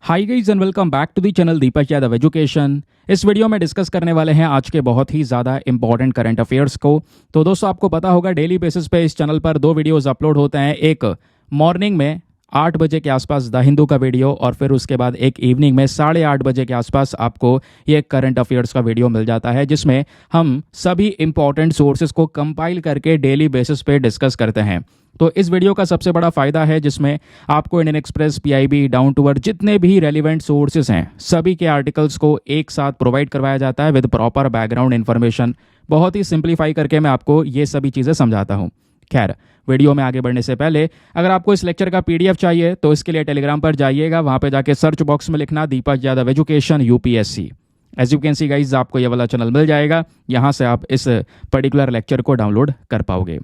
Hi guys and welcome back to the channel Deepak Yadav education. इस video में discuss करने वाले हैं आज के बहुत ही ज़्यादा इंपॉर्टेंट करंट अफेयर्स को। तो दोस्तों आपको पता होगा डेली बेसिस पे इस चैनल पर दो वीडियोस अपलोड होते हैं। एक मॉर्निंग में 8 बजे के आसपास द हिंदू का वीडियो और फिर उसके बाद एक इवनिंग में 8:30 बजे के आसपास आपको ये करंट अफेयर्स का वीडियो मिल जाता है, जिसमें हम सभी इंपॉर्टेंट सोर्सेज को कंपाइल करके डेली बेसिस पे डिस्कस करते हैं। तो इस वीडियो का सबसे बड़ा फ़ायदा है जिसमें आपको Indian Express, PIB, Down to Earth जितने भी रेलिवेंट सोर्सेज हैं सभी के आर्टिकल्स को एक साथ प्रोवाइड करवाया जाता है विद प्रॉपर बैकग्राउंड इन्फॉर्मेशन। बहुत ही सिंप्लीफाई करके मैं आपको ये सभी चीज़ें समझाता हूँ। खैर, वीडियो में आगे बढ़ने से पहले अगर आपको इस लेक्चर का पीडीएफ चाहिए तो इसके लिए टेलीग्राम पर जाइएगा, वहाँ पे जाके सर्च बॉक्स में लिखना Deepak Yadav education UPSC. As you can see guys आपको ये वाला चैनल मिल जाएगा, यहाँ से आप इस पर्टिकुलर लेक्चर को डाउनलोड कर पाओगे।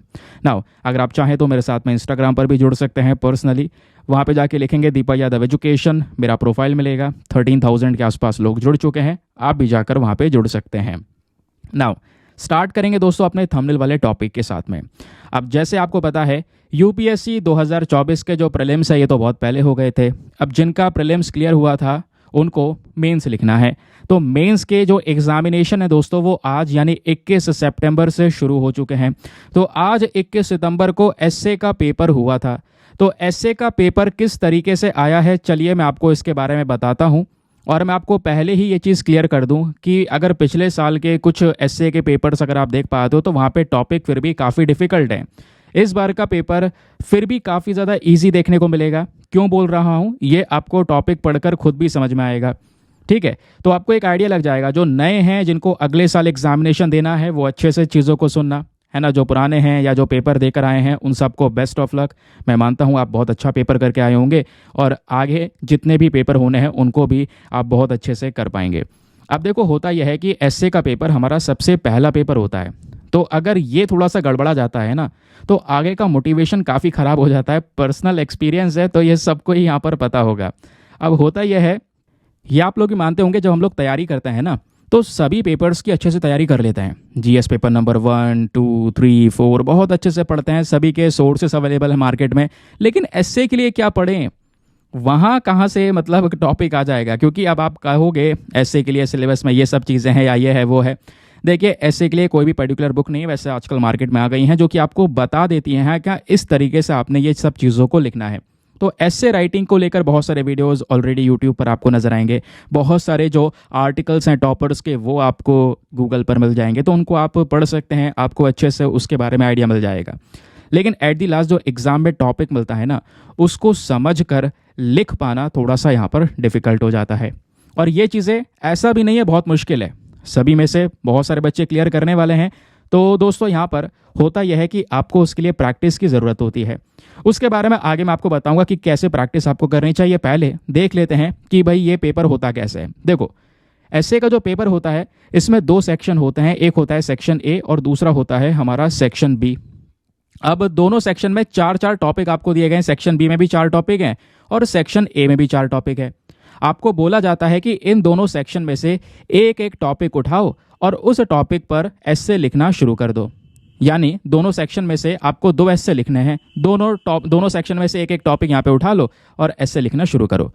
नाउ अगर आप चाहें तो मेरे साथ में इंस्टाग्राम पर भी जुड़ सकते हैं पर्सनली, वहाँ पे जाके लिखेंगे दीपक यादव एजुकेशन, मेरा प्रोफाइल मिलेगा। 13,000 के आसपास लोग जुड़ चुके हैं, आप भी जाकर वहाँ पे जुड़ सकते हैं। नाउ स्टार्ट करेंगे दोस्तों अपने थंबनेल वाले टॉपिक के साथ में। अब जैसे आपको पता है यूपीएससी 2024 के जो प्रीलिम्स है ये तो बहुत पहले हो गए थे। अब जिनका प्रीलिम्स क्लियर हुआ था उनको मेंस लिखना है। तो मेंस के जो एग्जामिनेशन है दोस्तों वो आज यानी 21 सितंबर से शुरू हो चुके हैं। तो आज 21 सितंबर को एसए का पेपर हुआ था। तो एसए का पेपर किस तरीके से आया है चलिए मैं आपको इसके बारे में बताता हूँ। और मैं आपको पहले ही ये चीज़ क्लियर कर दूं कि अगर पिछले साल के कुछ एसए के पेपर्स अगर आप देख पाते हो तो वहाँ पे टॉपिक फिर भी काफ़ी डिफ़िकल्ट है। इस बार का पेपर फिर भी काफ़ी ज़्यादा इजी देखने को मिलेगा। क्यों बोल रहा हूँ ये आपको टॉपिक पढ़कर खुद भी समझ में आएगा, ठीक है। तो आपको एक आइडिया लग जाएगा। जो नए हैं जिनको अगले साल एग्जामिनेशन देना है वो अच्छे से चीज़ों को सुनना है ना। जो पुराने हैं या जो पेपर देकर आए हैं उन सबको बेस्ट ऑफ लक। मैं मानता हूँ आप बहुत अच्छा पेपर करके आए होंगे और आगे जितने भी पेपर होने हैं उनको भी आप बहुत अच्छे से कर पाएंगे। अब देखो होता यह है कि एसए का पेपर हमारा सबसे पहला पेपर होता है। तो अगर ये थोड़ा सा गड़बड़ा जाता है ना तो आगे का मोटिवेशन काफ़ी ख़राब हो जाता है। पर्सनल एक्सपीरियंस है तो ये सबको ही यहाँ पर पता होगा। अब होता यह है, ये आप लोग भी मानते होंगे, जब हम लोग तैयारी करते हैं ना तो सभी पेपर्स की अच्छे से तैयारी कर लेते हैं। जीएस पेपर नंबर 1, 2, 3, 4 बहुत अच्छे से पढ़ते हैं, सभी के सोर्सेस अवेलेबल है मार्केट में। लेकिन एसए के लिए क्या पढ़ें, वहाँ कहाँ से मतलब टॉपिक आ जाएगा। क्योंकि अब आप कहोगे एसए के लिए सिलेबस में ये सब चीज़ें हैं या ये है वो है। देखिए एसए के लिए कोई भी पर्टिकुलर बुक नहीं है, वैसे आजकल मार्केट में आ गई हैं जो कि आपको बता देती हैं क्या इस तरीके से आपने ये सब चीज़ों को लिखना है। तो एसए राइटिंग को लेकर बहुत सारे वीडियोस ऑलरेडी यूट्यूब पर आपको नजर आएंगे। बहुत सारे जो आर्टिकल्स हैं टॉपर्स के वो आपको गूगल पर मिल जाएंगे, तो उनको आप पढ़ सकते हैं, आपको अच्छे से उसके बारे में आइडिया मिल जाएगा। लेकिन एट दी लास्ट जो एग्जाम में टॉपिक मिलता है ना उसको समझ कर लिख पाना थोड़ा सा यहाँ पर डिफिकल्ट हो जाता है। और ये चीज़ें ऐसा भी नहीं है बहुत मुश्किल है, सभी में से बहुत सारे बच्चे क्लियर करने वाले हैं। तो दोस्तों यहाँ पर होता यह है कि आपको उसके लिए प्रैक्टिस की ज़रूरत होती है। उसके बारे में आगे मैं आपको बताऊंगा कि कैसे प्रैक्टिस आपको करनी चाहिए। पहले देख लेते हैं कि भाई ये पेपर होता कैसे है। देखो एसए का जो पेपर होता है इसमें 2 सेक्शन होते हैं, एक होता है सेक्शन ए और दूसरा होता है हमारा सेक्शन बी। अब दोनों सेक्शन में 4-4 टॉपिक आपको दिए गए हैं। सेक्शन बी में भी 4 टॉपिक हैं और सेक्शन ए में भी 4 टॉपिक है। आपको बोला जाता है कि इन दोनों सेक्शन में से एक एक टॉपिक उठाओ और उस टॉपिक पर एस्से लिखना शुरू कर दो। यानी दोनों सेक्शन में से आपको 2 एस्से लिखने हैं। दोनों सेक्शन में से एक एक टॉपिक यहाँ पे उठा लो और एस्से लिखना शुरू करो।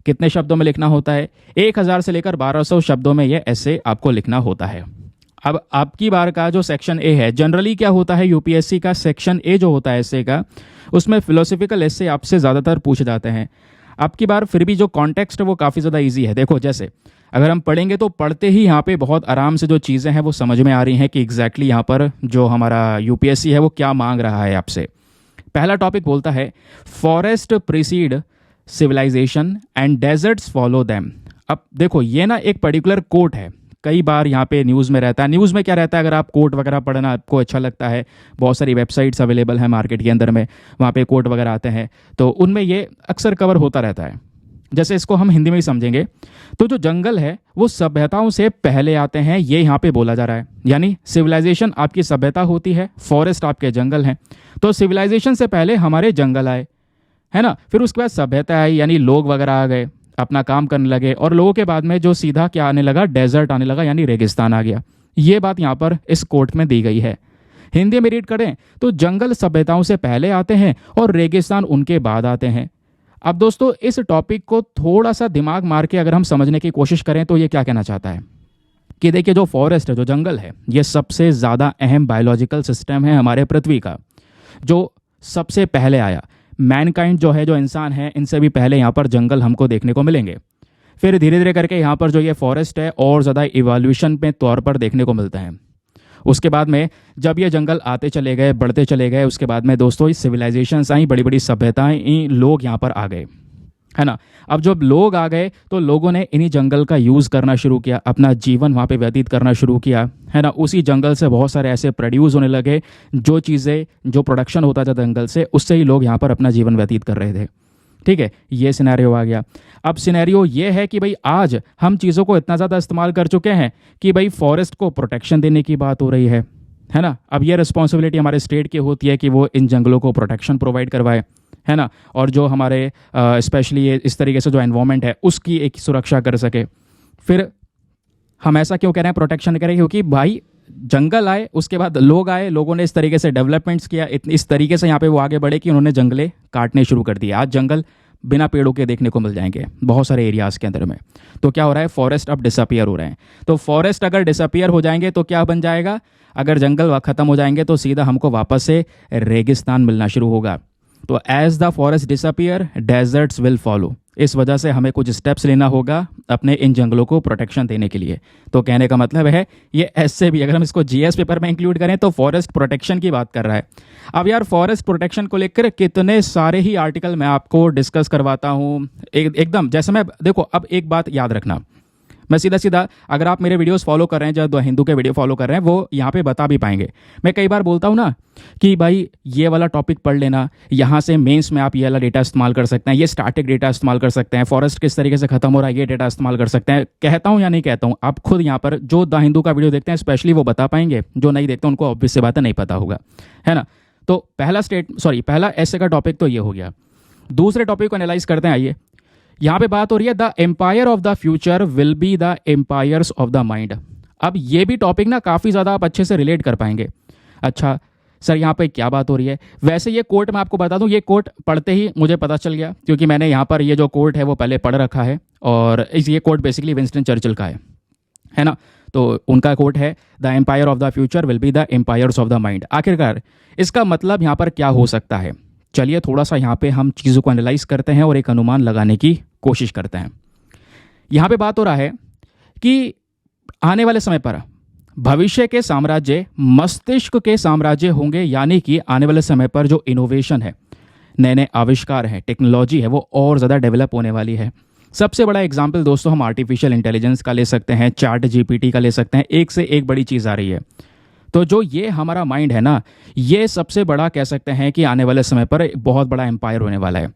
कितने शब्दों में लिखना होता है? 1000 से लेकर 1200 शब्दों में यह एस्से आपको लिखना होता है। अब आपकी बार का जो सेक्शन ए है, जनरली क्या होता है यूपीएससी का सेक्शन ए जो होता है एस्से का, उसमें फिलोसफिकल एस्से आपसे ज़्यादातर पूछे जाते हैं। आपकी बार फिर भी जो कॉन्टेक्स्ट है वो काफ़ी ज़्यादा इजी है। देखो जैसे अगर हम पढ़ेंगे तो पढ़ते ही यहाँ पे बहुत आराम से जो चीज़ें हैं वो समझ में आ रही हैं कि एग्जैक्टली यहाँ पर जो हमारा यूपीएससी है वो क्या मांग रहा है आपसे। पहला टॉपिक बोलता है forest precede civilisation and deserts follow them. अब देखो ये ना एक पर्टिकुलर कोट है, कई बार यहाँ पे न्यूज़ में रहता है। न्यूज़ में क्या रहता है, अगर आप कोट वगैरह पढ़ना आपको अच्छा लगता है, बहुत सारी वेबसाइट्स अवेलेबल हैं मार्केट के अंदर में, वहाँ पे कोट वगैरह आते हैं तो उनमें ये अक्सर कवर होता रहता है। जैसे इसको हम हिंदी में ही समझेंगे तो जो जंगल है वो सभ्यताओं से पहले आते हैं, ये यहाँ पे बोला जा रहा है। यानी सिविलाइजेशन आपकी सभ्यता होती है, फॉरेस्ट आपके जंगल हैं। तो सिविलाइजेशन से पहले हमारे जंगल आए, है ना, फिर उसके बाद सभ्यता आई यानी लोग वगैरह आ गए, अपना काम करने लगे, और लोगों के बाद में जो सीधा क्या आने लगा, डेजर्ट आने लगा यानी रेगिस्तान आ गया। ये बात यहाँ पर इस कोट में दी गई है। हिंदी में रीड करें तो जंगल सभ्यताओं से पहले आते हैं और रेगिस्तान उनके बाद आते हैं। अब दोस्तों इस टॉपिक को थोड़ा सा दिमाग मार के अगर हम समझने की कोशिश करें तो ये क्या कहना चाहता है कि देखिए जो फॉरेस्ट है, जो जंगल है, ये सबसे ज़्यादा अहम बायोलॉजिकल सिस्टम है हमारे पृथ्वी का, जो सबसे पहले आया। मैनकाइंड जो है, जो इंसान है, इनसे भी पहले यहाँ पर जंगल हमको देखने को मिलेंगे। फिर धीरे धीरे करके यहाँ पर जो ये फॉरेस्ट है और ज़्यादा इवोल्यूशन में तौर पर देखने को मिलता है। उसके बाद में जब ये जंगल आते चले गए, बढ़ते चले गए, उसके बाद में दोस्तों इस सिविलाइजेशंस आई, बड़ी बड़ी सभ्यताएं, लोग यहाँ पर आ गए, है ना। अब जब लोग आ गए तो लोगों ने इन्हीं जंगल का यूज़ करना शुरू किया, अपना जीवन वहाँ पे व्यतीत करना शुरू किया, है ना। उसी जंगल से बहुत सारे ऐसे प्रोड्यूस होने लगे, जो चीज़ें, जो प्रोडक्शन होता था जंगल से, उससे ही लोग यहाँ पर अपना जीवन व्यतीत कर रहे थे। ठीक है, ये सिनेरियो आ गया। अब सिनेरियो ये है कि भाई आज हम चीज़ों को इतना ज़्यादा इस्तेमाल कर चुके हैं कि भाई फॉरेस्ट को प्रोटेक्शन देने की बात हो रही है ना। अब ये रिस्पॉन्सिबिलिटी हमारे स्टेट की होती है कि वो इन जंगलों को प्रोटेक्शन प्रोवाइड करवाए, है ना, और जो हमारे स्पेशली इस तरीके से जो एनवायरनमेंट है उसकी एक सुरक्षा कर सके। फिर हम ऐसा क्यों कह रहे हैं प्रोटेक्शन करें? क्योंकि भाई जंगल आए, उसके बाद लोग आए, लोगों ने इस तरीके से डेवलपमेंट्स किया, इस तरीके से यहाँ पे वो आगे बढ़े कि उन्होंने जंगलें काटने शुरू कर दिए। आज जंगल बिना पेड़ों के देखने को मिल जाएंगे बहुत सारे एरियाज़ के अंदर में। तो क्या हो रहा है, फॉरेस्ट अब डिसअपियर हो रहे हैं। तो फॉरेस्ट अगर डिसअपियर हो जाएंगे तो क्या बन जाएगा? अगर जंगल ख़त्म हो जाएंगे तो सीधा हमको वापस से रेगिस्तान मिलना शुरू होगा। तो as the forest disappear deserts will follow. इस वजह से हमें कुछ स्टेप्स लेना होगा अपने इन जंगलों को प्रोटेक्शन देने के लिए। तो कहने का मतलब है ये ऐसे भी अगर हम इसको जीएस पेपर में इंक्लूड करें तो फॉरेस्ट प्रोटेक्शन की बात कर रहा है। अब यार फॉरेस्ट प्रोटेक्शन को लेकर कितने सारे ही आर्टिकल मैं आपको डिस्कस करवाता हूँ एकदम। जैसे मैं देखो, अब एक बात याद रखना, मैं सीधा सीधा अगर आप मेरे वीडियोस फॉलो कर रहे हैं, जब हिंदू के वीडियो फॉलो कर रहे हैं, वो यहाँ पे बता भी पाएंगे। मैं कई बार बोलता हूँ ना कि भाई ये वाला टॉपिक पढ़ लेना, यहाँ से मेंस में आप ये वाला डेटा इस्तेमाल कर सकते हैं, ये स्टैटिक डेटा इस्तेमाल कर सकते हैं, फॉरेस्ट किस तरीके से खत्म हो रहा है ये डेटा इस्तेमाल कर सकते हैं। कहता हूँ या नहीं कहता हूँ, आप खुद यहाँ पर जो द हिंदू का वीडियो देखते हैं स्पेशली वो बता पाएंगे, जो नहीं देखते उनको ऑब्वियस सी बात है नहीं पता होगा, है ना। तो पहला ऐसे का टॉपिक तो ये हो गया। दूसरे टॉपिक को एनालाइज करते हैं। आइए, यहाँ पे बात हो रही है the empire of the future will be the empires of the mind. अब ये भी टॉपिक ना काफ़ी ज़्यादा आप अच्छे से रिलेट कर पाएंगे। अच्छा सर, यहाँ पे क्या बात हो रही है? वैसे ये कोट मैं आपको बता दूँ, ये कोट पढ़ते ही मुझे पता चल गया, क्योंकि मैंने यहाँ पर ये जो कोट है वो पहले पढ़ रखा है, और ये कोट बेसिकली विंस्टन चर्चिल का है ना। तो उनका कोट है the empire of the future will be the empires of the mind. आखिरकार इसका मतलब यहाँ पर क्या हो सकता है? चलिए थोड़ा सा यहाँ पे हम चीज़ों को एनालाइज करते हैं और एक अनुमान लगाने की कोशिश करते हैं। यहाँ पे बात हो रहा है कि आने वाले समय पर भविष्य के साम्राज्य मस्तिष्क के साम्राज्य होंगे, यानी कि आने वाले समय पर जो इनोवेशन है, नए नए आविष्कार हैं, टेक्नोलॉजी है, वो और ज़्यादा डेवलप होने वाली है। सबसे बड़ा एग्जाम्पल दोस्तों हम आर्टिफिशियल इंटेलिजेंस का ले सकते हैं, चैट जीपीटी का ले सकते हैं। एक से एक बड़ी चीज़ आ रही है। तो जो ये हमारा माइंड है ना, ये सबसे बड़ा कह सकते हैं कि आने वाले समय पर बहुत बड़ा एम्पायर होने वाला है।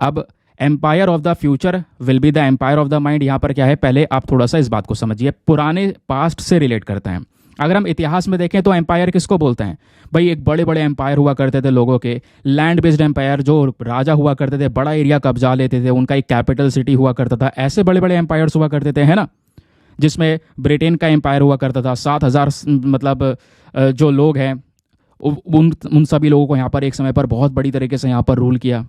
अब empire of the future will be the empire of the mind, यहाँ पर क्या है, पहले आप थोड़ा सा इस बात को समझिए। पुराने पास्ट से रिलेट करते हैं। अगर हम इतिहास में देखें तो एम्पायर किसको बोलते हैं भाई? एक बड़े बड़े एम्पायर हुआ करते थे लोगों के, लैंड बेस्ड एम्पायर, जो राजा हुआ करते थे, बड़ा एरिया कब्जा लेते थे, उनका एक कैपिटल सिटी हुआ करता था। ऐसे बड़े बड़े एम्पायर्स हुआ करते थे, है ना, जिसमें ब्रिटेन का एम्पायर हुआ करता था। 7,000 मतलब जो लोग हैं उन सभी लोगों को यहाँ पर एक समय पर बहुत बड़ी तरीके से यहाँ पर रूल किया।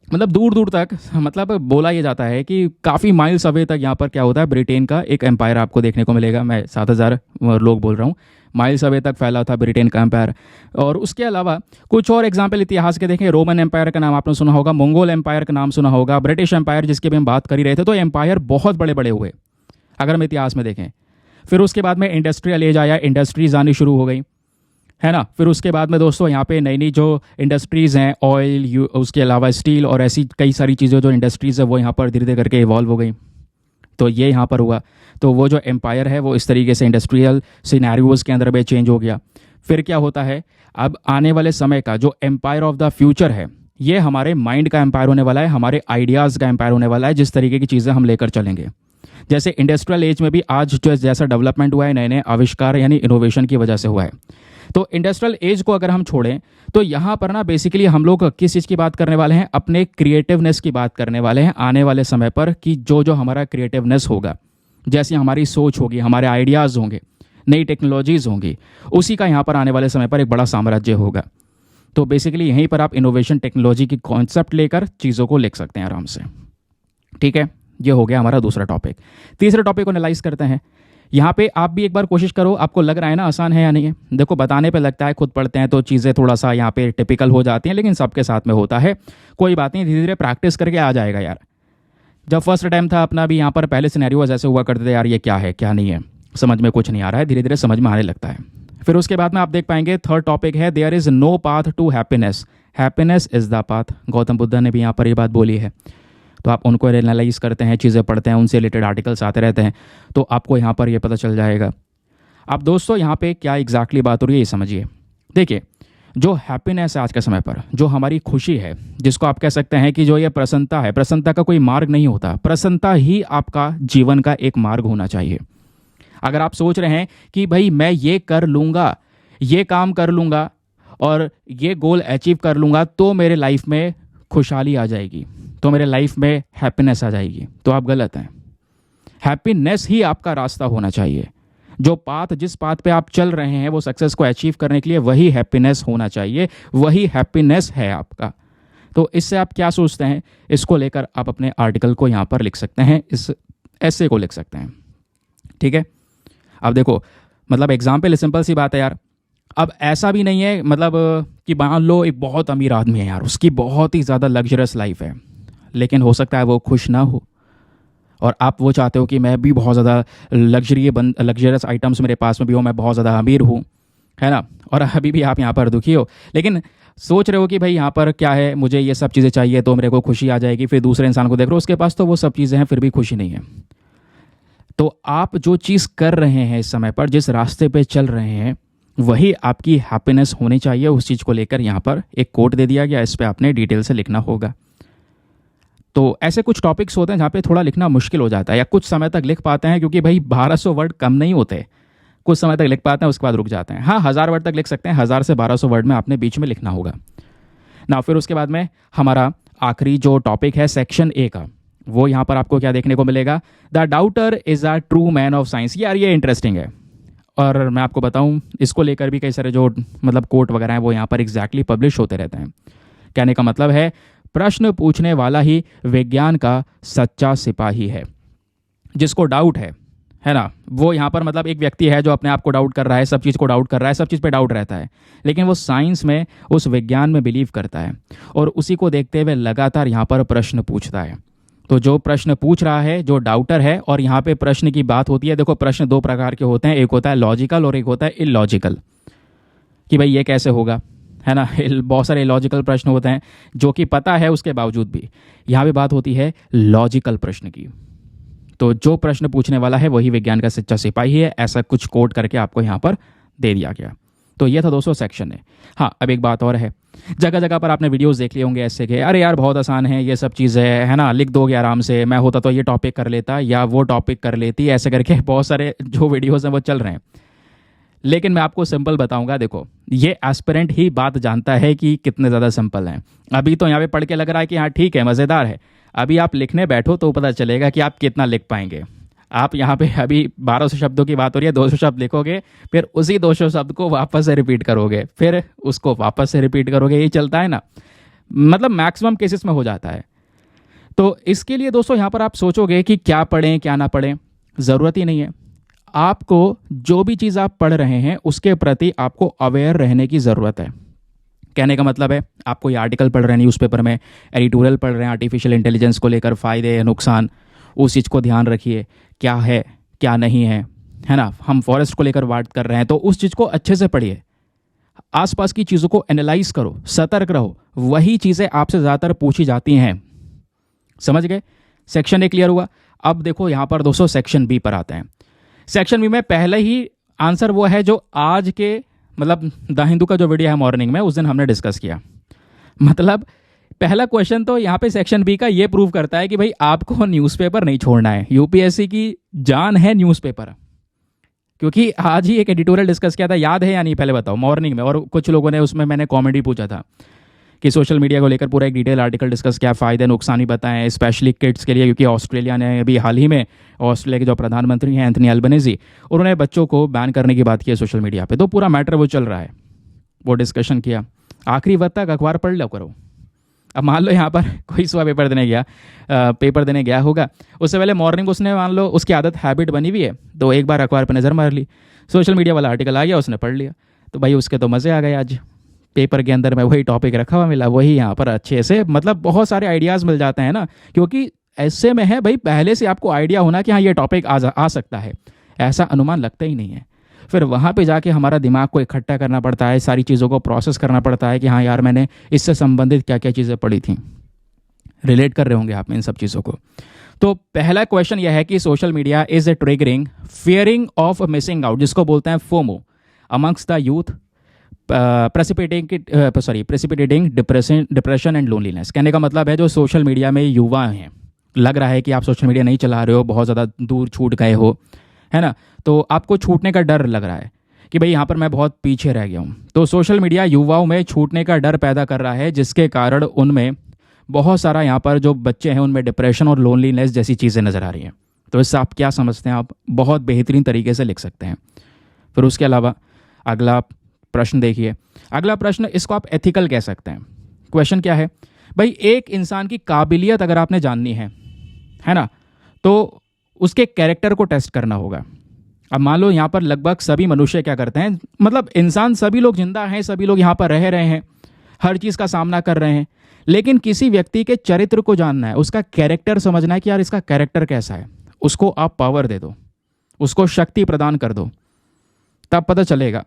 मतलब दूर दूर तक, मतलब बोला ये जाता है कि काफ़ी माइल्स अवे तक यहाँ पर क्या होता है, ब्रिटेन का एक एम्पायर आपको देखने को मिलेगा। मैं 7,000 लोग बोल रहा हूँ, माइल्स अवे तक फैला था ब्रिटेन का एम्पायर। और उसके अलावा कुछ और एग्जाम्पल इतिहास के देखें, रोमन एम्पायर का नाम आपने सुना होगा, मंगोल एम्पायर का नाम सुना होगा, ब्रिटिश एम्पायर जिसके भी हम बात कर ही रहे थे। तो एम्पायर बहुत बड़े बड़े हुए अगर हम इतिहास में देखें। फिर उसके बाद में इंडस्ट्रियल एज आया, इंडस्ट्रीज आनी शुरू हो गई, है ना। फिर उसके बाद में दोस्तों यहाँ पे नई नई जो इंडस्ट्रीज़ हैं, ऑयल, उसके अलावा स्टील और ऐसी कई सारी चीज़ें जो इंडस्ट्रीज़ है वो यहाँ पर धीरे धीरे करके इवॉल्व हो गई। तो ये यहाँ पर हुआ। तो वो जो एम्पायर है वो इस तरीके से इंडस्ट्रियल सिनेरियोज़ के अंदर में चेंज हो गया। फिर क्या होता है, अब आने वाले समय का जो एम्पायर ऑफ द फ्यूचर है, ये हमारे माइंड का एम्पायर होने वाला है, हमारे आइडियाज़ का एम्पायर होने वाला है, जिस तरीके की चीज़ें हम लेकर चलेंगे। जैसे इंडस्ट्रियल एज में भी आज जो जैसा डेवलपमेंट हुआ है, नए नए आविष्कार यानी इनोवेशन की वजह से हुआ है। तो इंडस्ट्रियल एज को अगर हम छोड़ें तो यहाँ पर ना बेसिकली हम लोग किस चीज़ की बात करने वाले हैं, अपने क्रिएटिवनेस की बात करने वाले हैं आने वाले समय पर, कि जो जो हमारा क्रिएटिवनेस होगा, जैसी हमारी सोच होगी, हमारे आइडियाज़ होंगे, नई टेक्नोलॉजीज़ होंगी, उसी का यहाँ पर आने वाले समय पर एक बड़ा साम्राज्य होगा। तो बेसिकली यहीं पर आप इनोवेशन टेक्नोलॉजी की कॉन्सेप्ट लेकर चीज़ों को लिख सकते हैं आराम से। ठीक है, ये हो गया हमारा दूसरा टॉपिक। तीसरे टॉपिक को एनालाइज करते हैं। यहाँ पे आप भी एक बार कोशिश करो, आपको लग रहा है ना आसान है या नहीं है। देखो बताने पे लगता है, खुद पढ़ते हैं तो चीज़ें थोड़ा सा यहाँ पे टिपिकल हो जाती हैं, लेकिन सबके साथ में होता है। कोई बात नहीं, धीरे धीरे प्रैक्टिस करके आ जाएगा यार। जब फर्स्ट टाइम था अपना भी यहाँ पर, पहले सिनेरियोज ऐसे हुआ करते थे यार, ये क्या है क्या नहीं है, समझ में कुछ नहीं आ रहा है। धीरे धीरे समझ में आने लगता है। फिर उसके बाद में आप देख पाएंगे थर्ड टॉपिक है, there is no path to happiness, happiness is the path. Gautam Buddha ने भी यहाँ पर ये बात बोली है। तो आप उनको एनालाइज करते हैं, चीज़ें पढ़ते हैं, उनसे रिलेटेड आर्टिकल्स आते रहते हैं, तो आपको यहाँ पर ये पता चल जाएगा। अब दोस्तों यहाँ पे क्या एग्जैक्टली बात हो रही है ये समझिए। देखिए, जो हैप्पीनेस है आज के समय पर, जो हमारी खुशी है, जिसको आप कह सकते हैं कि जो ये प्रसन्नता है, प्रसन्नता का कोई मार्ग नहीं होता, प्रसन्नता ही आपका जीवन का एक मार्ग होना चाहिए। अगर आप सोच रहे हैं कि भाई मैं ये कर लूँगा, ये काम कर लूँगा और ये गोल अचीव कर लूँगा तो मेरे लाइफ में खुशहाली आ जाएगी, तो मेरे लाइफ में हैप्पीनेस आ जाएगी, तो आप गलत हैं। हैप्पीनेस ही आपका रास्ता होना चाहिए। जो पाथ, जिस पाथ पे आप चल रहे हैं वो सक्सेस को अचीव करने के लिए, वही हैप्पीनेस होना चाहिए, वही हैप्पीनेस है आपका। तो इससे आप क्या सोचते हैं, इसको लेकर आप अपने आर्टिकल को यहाँ पर लिख सकते हैं, इस ऐसे को लिख सकते हैं। ठीक है, अब देखो मतलब एग्जाम्पल सिंपल सी बात है यार। अब ऐसा भी नहीं है मतलब कि मान लो एक बहुत अमीर आदमी है यार, उसकी बहुत ही ज़्यादा लग्जरस लाइफ है, लेकिन हो सकता है वो खुश ना हो, और आप वो चाहते हो कि मैं भी बहुत ज़्यादा लग्जरियस आइटम्स मेरे पास में भी हो, मैं बहुत ज़्यादा अमीर हूँ, है ना, और अभी भी आप यहाँ पर दुखी हो, लेकिन सोच रहे हो कि भाई यहाँ पर क्या है, मुझे ये सब चीज़ें चाहिए तो मेरे को खुशी आ जाएगी। फिर दूसरे इंसान को देख रहे हो, उसके पास तो वो सब चीज़ें हैं, फिर भी खुशी नहीं है। तो आप जो चीज़ कर रहे हैं इस समय पर, जिस रास्ते पे चल रहे हैं, वही आपकी हैप्पीनेस होनी चाहिए। उस चीज़ को लेकर यहाँ पर एक कोट दे दिया गया, इस पर आपने डिटेल से लिखना होगा। तो ऐसे कुछ टॉपिक्स होते हैं जहाँ पे थोड़ा लिखना मुश्किल हो जाता है, या कुछ समय तक लिख पाते हैं, क्योंकि भाई 1200 वर्ड कम नहीं होते, कुछ समय तक लिख पाते हैं उसके बाद रुक जाते हैं। हाँ, 1000 वर्ड तक लिख सकते हैं, 1000 से 1200 वर्ड में आपने बीच में लिखना होगा ना। फिर उसके बाद में हमारा आखिरी जो टॉपिक है सेक्शन ए का, वो यहाँ पर आपको क्या देखने को मिलेगा, the daughter is a true man of science. यार ये इंटरेस्टिंग है, और मैं आपको बताऊँ इसको लेकर भी कई सारे जो मतलब कोट वगैरह हैं वो यहाँ पर एग्जैक्टली पब्लिश होते रहते हैं। कहने का मतलब है, प्रश्न पूछने वाला ही विज्ञान का सच्चा सिपाही है। जिसको डाउट है ना, वो यहाँ पर मतलब एक व्यक्ति है जो अपने आप को डाउट कर रहा है, सब चीज़ को डाउट कर रहा है, सब चीज़ पे डाउट रहता है, लेकिन वो साइंस में, उस विज्ञान में बिलीव करता है, और उसी को देखते हुए लगातार यहाँ पर प्रश्न पूछता है। तो जो प्रश्न पूछ रहा है, जो डाउटर है, और यहाँ पे प्रश्न की बात होती है। देखो प्रश्न दो प्रकार के होते हैं, एक होता है लॉजिकल और एक होता है इलॉजिकल, कि भाई ये कैसे होगा, है ना। बहुत सारे लॉजिकल प्रश्न होते हैं जो कि पता है उसके बावजूद भी। यहाँ पे बात होती है लॉजिकल प्रश्न की। तो जो प्रश्न पूछने वाला है वही विज्ञान का सच्चा सिपाही है, ऐसा कुछ कोट करके आपको यहाँ पर दे दिया गया। तो ये था दोस्तों सेक्शन है। हाँ, अब एक बात और है, जगह जगह पर आपने वीडियोस देख लिए होंगे ऐसे के, अरे यार बहुत आसान है ये सब चीज़ें, है ना, लिख दोगे आराम से, मैं होता तो ये टॉपिक कर लेता या वो टॉपिक कर लेती, ऐसे करके बहुत सारे जो वीडियोज़ हैं वो चल रहे हैं। लेकिन मैं आपको सिंपल बताऊंगा। देखो, ये एस्पिरेंट ही बात जानता है कि कितने ज़्यादा सिंपल हैं। अभी तो यहाँ पे पढ़ के लग रहा है कि हाँ ठीक है, मज़ेदार है। अभी आप लिखने बैठो तो पता चलेगा कि आप कितना लिख पाएंगे। आप यहाँ पे अभी 1200 शब्दों की बात हो रही है, 200 शब्द लिखोगे, फिर उसी 200 शब्द को वापस से रिपीट करोगे, फिर उसको वापस से रिपीट करोगे, यही चलता है ना, मतलब मैक्सिमम केसेस में हो जाता है। तो इसके लिए दोस्तों यहाँ पर आप सोचोगे कि क्या पढ़ें क्या ना पढ़ें, ज़रूरत ही नहीं है। आपको जो भी चीज़ आप पढ़ रहे हैं उसके प्रति आपको अवेयर रहने की ज़रूरत है। कहने का मतलब है, आप कोई आर्टिकल पढ़ रहे हैं न्यूज़पेपर में, एडिटोरियल पढ़ रहे हैं आर्टिफिशियल इंटेलिजेंस को लेकर, फ़ायदे नुकसान, उस चीज़ को ध्यान रखिए, क्या है क्या नहीं है ना। हम फॉरेस्ट को लेकर बात कर रहे हैं तो उस चीज़ को अच्छे से पढ़िए, आसपास की चीज़ों को एनालाइज करो, सतर्क रहो। वही चीज़ें आपसे ज़्यादातर पूछी जाती हैं। समझ गए? सेक्शन ए क्लियर हुआ। अब देखो यहाँ पर दोस्तों सेक्शन बी पर आते हैं। सेक्शन बी में पहले ही आंसर वो है जो आज के मतलब द हिंदू का जो वीडियो है मॉर्निंग में, उस दिन हमने डिस्कस किया। मतलब पहला क्वेश्चन तो यहाँ पे सेक्शन बी का ये प्रूव करता है कि भाई आपको न्यूज़पेपर नहीं छोड़ना है। यूपीएससी की जान है न्यूज़पेपर, क्योंकि आज ही एक एडिटोरियल डिस्कस किया था, याद है या नहीं पहले बताओ, मॉर्निंग में। और कुछ लोगों ने उसमें मैंने कॉमेडी पूछा था कि सोशल मीडिया को लेकर पूरा एक डिटेल आर्टिकल डिस्कस किया, फ़ायदे नुकसान भी बताएं, स्पेशली किड्स के लिए, क्योंकि ऑस्ट्रेलिया ने अभी हाल ही में, ऑस्ट्रेलिया के जो प्रधानमंत्री हैं एंथनी अल्बनीज़ी, उन्होंने बच्चों को बैन करने की बात की है सोशल मीडिया पे। तो पूरा मैटर वो चल रहा है, वो डिस्कशन किया। आखिरी वक्त तक अखबार पढ़ लो करो। अब मान लो यहाँ पर कोई सुबह पेपर देने गया होगा, उससे पहले मॉर्निंग उसने मान लो उसकी आदत हैबिट बनी हुई है, तो एक बार अखबार पर नज़र मार ली, सोशल मीडिया वाला आर्टिकल आ गया, उसने पढ़ लिया, तो भाई उसके तो मज़े आ गए। आज पेपर के अंदर में वही टॉपिक रखा हुआ मिला, वही यहाँ पर अच्छे से मतलब बहुत सारे आइडियाज़ मिल जाते हैं ना, क्योंकि ऐसे में है भाई पहले से आपको आइडिया होना कि हाँ ये टॉपिक आ सकता है, ऐसा अनुमान लगता ही नहीं है। फिर वहाँ पे जाके हमारा दिमाग को इकट्ठा करना पड़ता है, सारी चीज़ों को प्रोसेस करना पड़ता है कि हाँ यार मैंने इससे संबंधित क्या क्या चीज़ें पढ़ी थी। रिलेट कर रहे होंगे आप इन सब चीज़ों को। तो पहला क्वेश्चन यह है कि social media is a triggering fearing of missing out, जिसको बोलते हैं FOMO, amongst the youth, precipitating depression and loneliness. कहने का मतलब है जो सोशल मीडिया में युवा हैं, लग रहा है कि आप सोशल मीडिया नहीं चला रहे हो, बहुत ज़्यादा दूर छूट गए हो, है ना, तो आपको छूटने का डर लग रहा है कि भाई यहाँ पर मैं बहुत पीछे रह गया हूँ। तो सोशल मीडिया युवाओं में छूटने का डर पैदा कर रहा है, जिसके कारण उनमें बहुत सारा यहाँ पर जो बच्चे हैं उनमें डिप्रेशन और लोनलीनेस जैसी चीज़ें नज़र आ रही हैं। तो इससे आप क्या समझते हैं, आप बहुत बेहतरीन तरीके से लिख सकते हैं। फिर उसके अलावा अगला प्रश्न देखिए। अगला प्रश्न, इसको आप एथिकल कह सकते हैं। क्वेश्चन क्या है भाई, एक इंसान की काबिलियत अगर आपने जाननी है ना, तो उसके कैरेक्टर को टेस्ट करना होगा। अब मान लो यहाँ पर लगभग सभी मनुष्य क्या करते हैं, मतलब इंसान सभी लोग जिंदा हैं, सभी लोग यहाँ पर रह रहे हैं, हर चीज़ का सामना कर रहे हैं, लेकिन किसी व्यक्ति के चरित्र को जानना है, उसका कैरेक्टर समझना है कि यार इसका कैरेक्टर कैसा है, उसको आप पावर दे दो, उसको शक्ति प्रदान कर दो, तब पता चलेगा।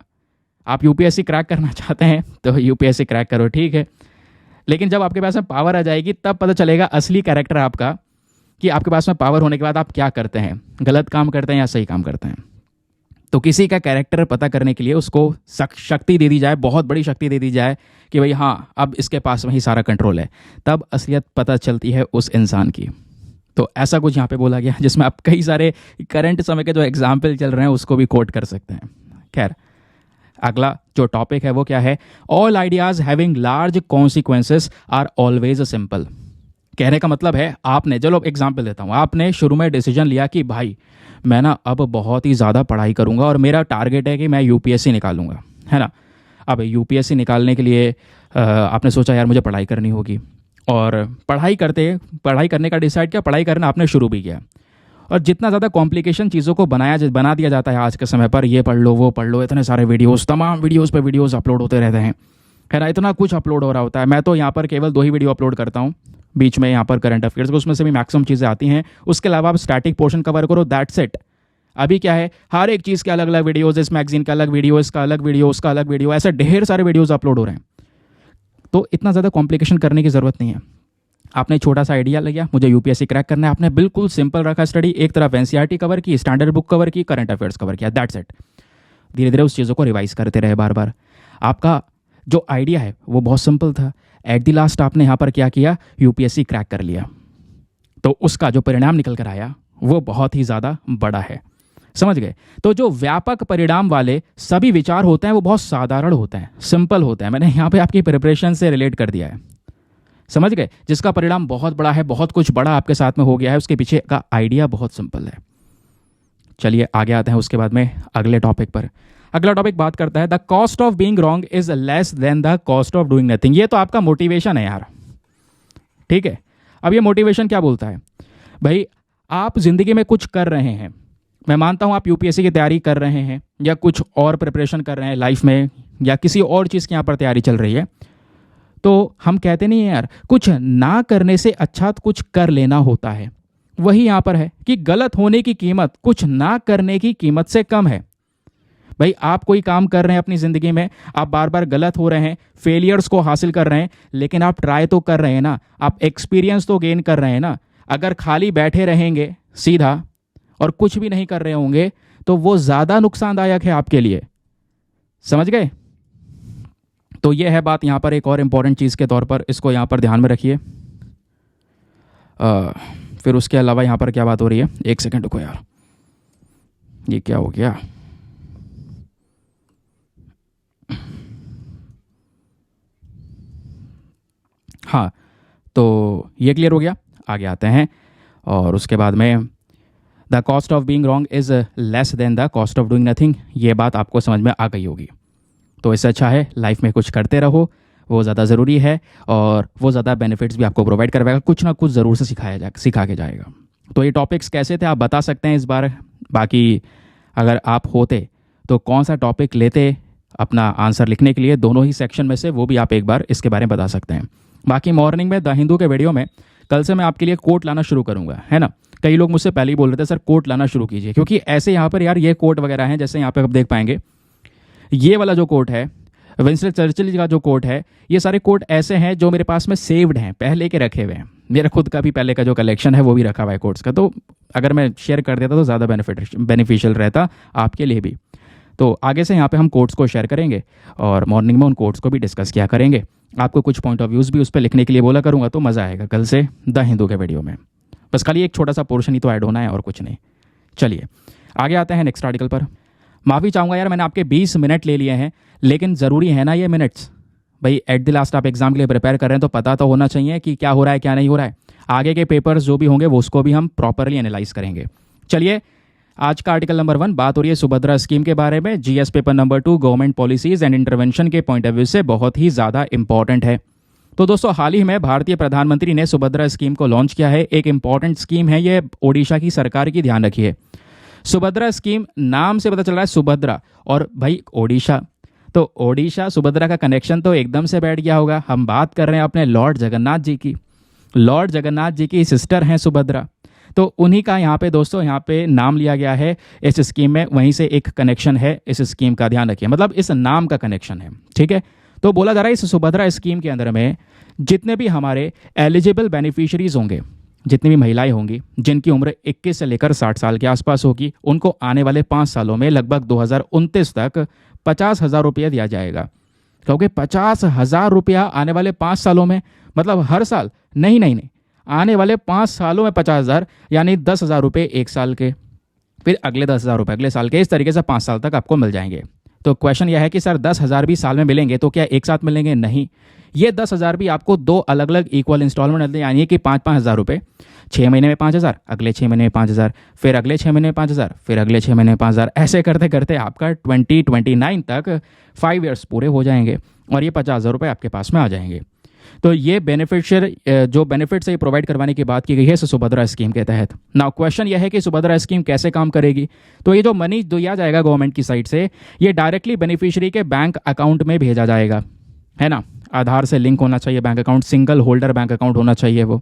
आप यूपीएससी क्रैक करना चाहते हैं तो यूपीएससी क्रैक करो, ठीक है, लेकिन जब आपके पास में पावर आ जाएगी तब पता चलेगा असली कैरेक्टर आपका, कि आपके पास में पावर होने के बाद आप क्या करते हैं, गलत काम करते हैं या सही काम करते हैं। तो किसी का कैरेक्टर पता करने के लिए उसको शक्ति दे दी जाए, बहुत बड़ी शक्ति दे दी जाए कि भाई हाँ अब इसके पास में ही सारा कंट्रोल है, तब असलियत पता चलती है उस इंसान की। तो ऐसा कुछ यहाँ पे बोला गया, जिसमें आप कई सारे करंट समय के जो एग्जाम्पल चल रहे हैं उसको भी कोट कर सकते हैं। खैर, अगला जो टॉपिक है वो क्या है, all ideas having large consequences are always simple. कहने का मतलब है आपने, चलो एग्जाम्पल देता हूँ, आपने शुरू में डिसीजन लिया कि भाई मैं ना अब बहुत ही ज़्यादा पढ़ाई करूँगा और मेरा टारगेट है कि मैं यूपीएससी निकालूंगा, है ना। अब यूपीएससी निकालने के लिए आपने सोचा यार मुझे पढ़ाई करनी होगी, और पढ़ाई करने का डिसाइड किया, पढ़ाई करना आपने शुरू भी किया, और जितना ज़्यादा कॉम्प्लिकेशन चीज़ों को बना दिया जाता है आज के समय पर, ये पढ़ लो वो पढ़ लो, इतने सारे वीडियोस, तमाम वीडियोस पे वीडियोस अपलोड होते रहते हैं, है ना, इतना कुछ अपलोड हो रहा होता है। मैं तो यहाँ पर केवल 2 ही वीडियो अपलोड करता हूँ, बीच में यहाँ पर करंट अफेयर्स, उसमें से भी मैक्सिमम चीज़ें आती हैं, उसके अलावा आप स्टैटिक पोर्शन कवर करो, दैट्स इट। अभी क्या है, हर एक चीज़ के अलग अलग वीडियोज़, इस मैगजीन का अलग वीडियो, इसका अलग वीडियो, उसका अलग वीडियो, ऐसे ढेर सारे वीडियोज़ अपलोड हो रहे हैं। तो इतना ज़्यादा कॉम्प्लिकेशन करने की ज़रूरत नहीं है। आपने छोटा सा आइडिया लिया, मुझे यूपीएससी क्रैक करना है, आपने बिल्कुल सिंपल रखा स्टडी, एक तरफ एनसीईआरटी कवर की, स्टैंडर्ड बुक कवर की, करंट अफेयर्स कवर किया, दैट्स इट। धीरे धीरे उस चीज़ों को रिवाइज करते रहे बार बार। आपका जो आइडिया है वो बहुत सिंपल था, एट द लास्ट आपने यहाँ पर क्या किया, यूपीएससी क्रैक कर लिया, तो उसका जो परिणाम निकल कर आया वो बहुत ही ज़्यादा बड़ा है, समझ गए। तो जो व्यापक परिणाम वाले सभी विचार होते हैं वो बहुत साधारण होते हैं, सिंपल होते हैं। मैंने यहाँ पे आपकी प्रिपरेशन से रिलेट कर दिया है, समझ गए। जिसका परिणाम बहुत बड़ा है, बहुत कुछ बड़ा आपके साथ में हो गया है, उसके पीछे का आइडिया बहुत सिंपल है। चलिए आगे आते हैं उसके बाद में अगले टॉपिक पर। अगला टॉपिक बात करता है the cost of being wrong is less than the cost of doing nothing. ये तो आपका मोटिवेशन है यार, ठीक है। अब ये मोटिवेशन क्या बोलता है, भाई आप जिंदगी में कुछ कर रहे हैं, मैं मानता हूं आप यूपीएससी की तैयारी कर रहे हैं या कुछ और प्रिपरेशन कर रहे हैं लाइफ में, या किसी और चीज़ की यहाँ पर तैयारी चल रही है, तो हम कहते नहीं है यार कुछ ना करने से अच्छा तो कुछ कर लेना होता है। वही यहाँ पर है कि गलत होने की कीमत कुछ ना करने की कीमत से कम है। भाई आप कोई काम कर रहे हैं अपनी ज़िंदगी में, आप बार बार गलत हो रहे हैं, फेलियर्स को हासिल कर रहे हैं, लेकिन आप ट्राई तो कर रहे हैं ना, आप एक्सपीरियंस तो गेन कर रहे हैं ना। अगर खाली बैठे रहेंगे सीधा और कुछ भी नहीं कर रहे होंगे तो वो ज़्यादा नुकसानदायक है आपके लिए, समझ गए। तो ये है बात यहाँ पर एक और इम्पॉर्टेंट चीज़ के तौर पर, इसको यहाँ पर ध्यान में रखिए। फिर उसके अलावा यहाँ पर क्या बात हो रही है, एक सेकंड को यार, ये क्या हो गया, हाँ तो ये क्लियर हो गया। आगे आते हैं, और उसके बाद में the cost of being wrong is less than the cost of doing nothing. ये बात आपको समझ में आ गई होगी। तो इससे अच्छा है लाइफ में कुछ करते रहो, वो ज़्यादा ज़रूरी है और वो ज़्यादा बेनिफिट्स भी आपको प्रोवाइड करवाएगा, कुछ ना कुछ ज़रूर से सिखा के जाएगा। तो ये टॉपिक्स कैसे थे आप बता सकते हैं इस बार। बाकी अगर आप होते तो कौन सा टॉपिक लेते अपना आंसर लिखने के लिए, दोनों ही सेक्शन में से, वो भी आप एक बार इसके बारे में बता सकते हैं। बाकी मॉर्निंग में द हिंदू के वीडियो में कल से मैं आपके लिए कोट लाना शुरू करूँगा, है ना। कई लोग मुझसे पहले ही बोल रहे थे सर कोट लाना शुरू कीजिए, क्योंकि ऐसे यहाँ पर यार ये कोट वगैरह हैं, जैसे यहाँ पे आप देख पाएंगे ये वाला जो कोट है, विंस्टन चर्चिल का जो कोट है, ये सारे कोट ऐसे हैं जो मेरे पास में सेव्ड हैं, पहले के रखे हुए हैं। मेरा खुद का भी पहले का जो कलेक्शन है वो भी रखा हुआ है कोट्स का, तो अगर मैं शेयर कर देता तो ज़्यादा बेनिफिशियल रहता आपके लिए भी। तो आगे से यहाँ पे हम कोट्स को शेयर करेंगे और मॉर्निंग में उन कोट्स को भी डिस्कस किया करेंगे। आपको कुछ पॉइंट ऑफ व्यूज़ भी उस पर लिखने के लिए बोला करूँगा, तो मज़ा आएगा कल से द हिंदू के वीडियो में। बस खाली एक छोटा सा पोर्शन ही तो ऐड होना है और कुछ नहीं। चलिए आगे आते हैं नेक्स्ट आर्टिकल पर। माफ़ी चाहूँगा यार, मैंने आपके 20 मिनट ले लिए हैं, लेकिन ज़रूरी है ना ये मिनट्स भाई। एट द लास्ट आप एग्जाम के लिए प्रिपेयर कर रहे हैं तो पता तो होना चाहिए कि क्या हो रहा है क्या नहीं हो रहा है। आगे के पेपर्स जो भी होंगे वो उसको भी हम प्रॉपरली एनालाइज करेंगे। चलिए आज का आर्टिकल नंबर 1 बात हो रही है सुभद्रा स्कीम के बारे में। GS paper number 2 government policies and intervention के पॉइंट ऑफ व्यू से बहुत ही ज़्यादा इंपॉर्टेंट है। तो दोस्तों हाल ही में भारतीय प्रधानमंत्री ने सुभद्रा स्कीम को लॉन्च किया है। एक इंपॉर्टेंट स्कीम है ये, ओडिशा की सरकार की, ध्यान रखिए। सुभद्रा स्कीम नाम से पता चल रहा है सुभद्रा, और भाई ओडिशा, तो ओडिशा सुभद्रा का कनेक्शन तो एकदम से बैठ गया होगा। हम बात कर रहे हैं अपने लॉर्ड जगन्नाथ जी की। लॉर्ड जगन्नाथ जी की सिस्टर हैं सुभद्रा, तो उन्हीं का यहाँ पे दोस्तों यहाँ पे नाम लिया गया है इस स्कीम में। वहीं से एक कनेक्शन है इस स्कीम का, ध्यान रखिए, मतलब इस नाम का कनेक्शन है, ठीक है। तो बोला जा रहा है इस सुभद्रा स्कीम के अंदर में जितने भी हमारे एलिजिबल बेनिफिशियरीज होंगे, जितनी भी महिलाएं होंगी जिनकी उम्र 21 से लेकर 60 साल के आसपास होगी, उनको आने वाले 5 सालों में लगभग 2029 तक 50,000 रुपया दिया जाएगा। क्योंकि 50,000 रुपया आने वाले 5 सालों में, मतलब हर साल नहीं, आने वाले 5 सालों में 50,000, यानी 10,000 रुपये एक साल के, फिर अगले 10,000 रुपये अगले साल के, इस तरीके से 5 साल तक आपको मिल जाएंगे। तो क्वेश्चन यह है कि सर 10,000 भी साल में मिलेंगे तो क्या एक साथ मिलेंगे? नहीं, ये 10,000 भी आपको 2 अलग अलग इक्वल इंस्टॉलमेंट मिलते हैं, यानी कि 5-5 हज़ार रुपये। 6 महीने में 5,000, अगले 6 महीने में 5,000, फिर अगले 6 महीने में 5,000, फिर अगले 6 महीने में 5,000, ऐसे करते करते आपका 2029 तक 5 ईयर्स पूरे हो जाएंगे और ये 50,000 रुपये आपके पास में आ जाएंगे। तो ये बेनिफिशियर जो बेनिफिट्स है प्रोवाइड करवाने की बात की गई है सुभद्रा स्कीम के तहत। नाउ क्वेश्चन यह है कि सुभद्रा स्कीम कैसे काम करेगी। तो ये जो मनी दिया जाएगा गवर्नमेंट की साइड से, ये डायरेक्टली बेनिफिशियरी के बैंक अकाउंट में भेजा जाएगा, है ना। आधार से लिंक होना चाहिए bank account, single holder bank account होना चाहिए वो।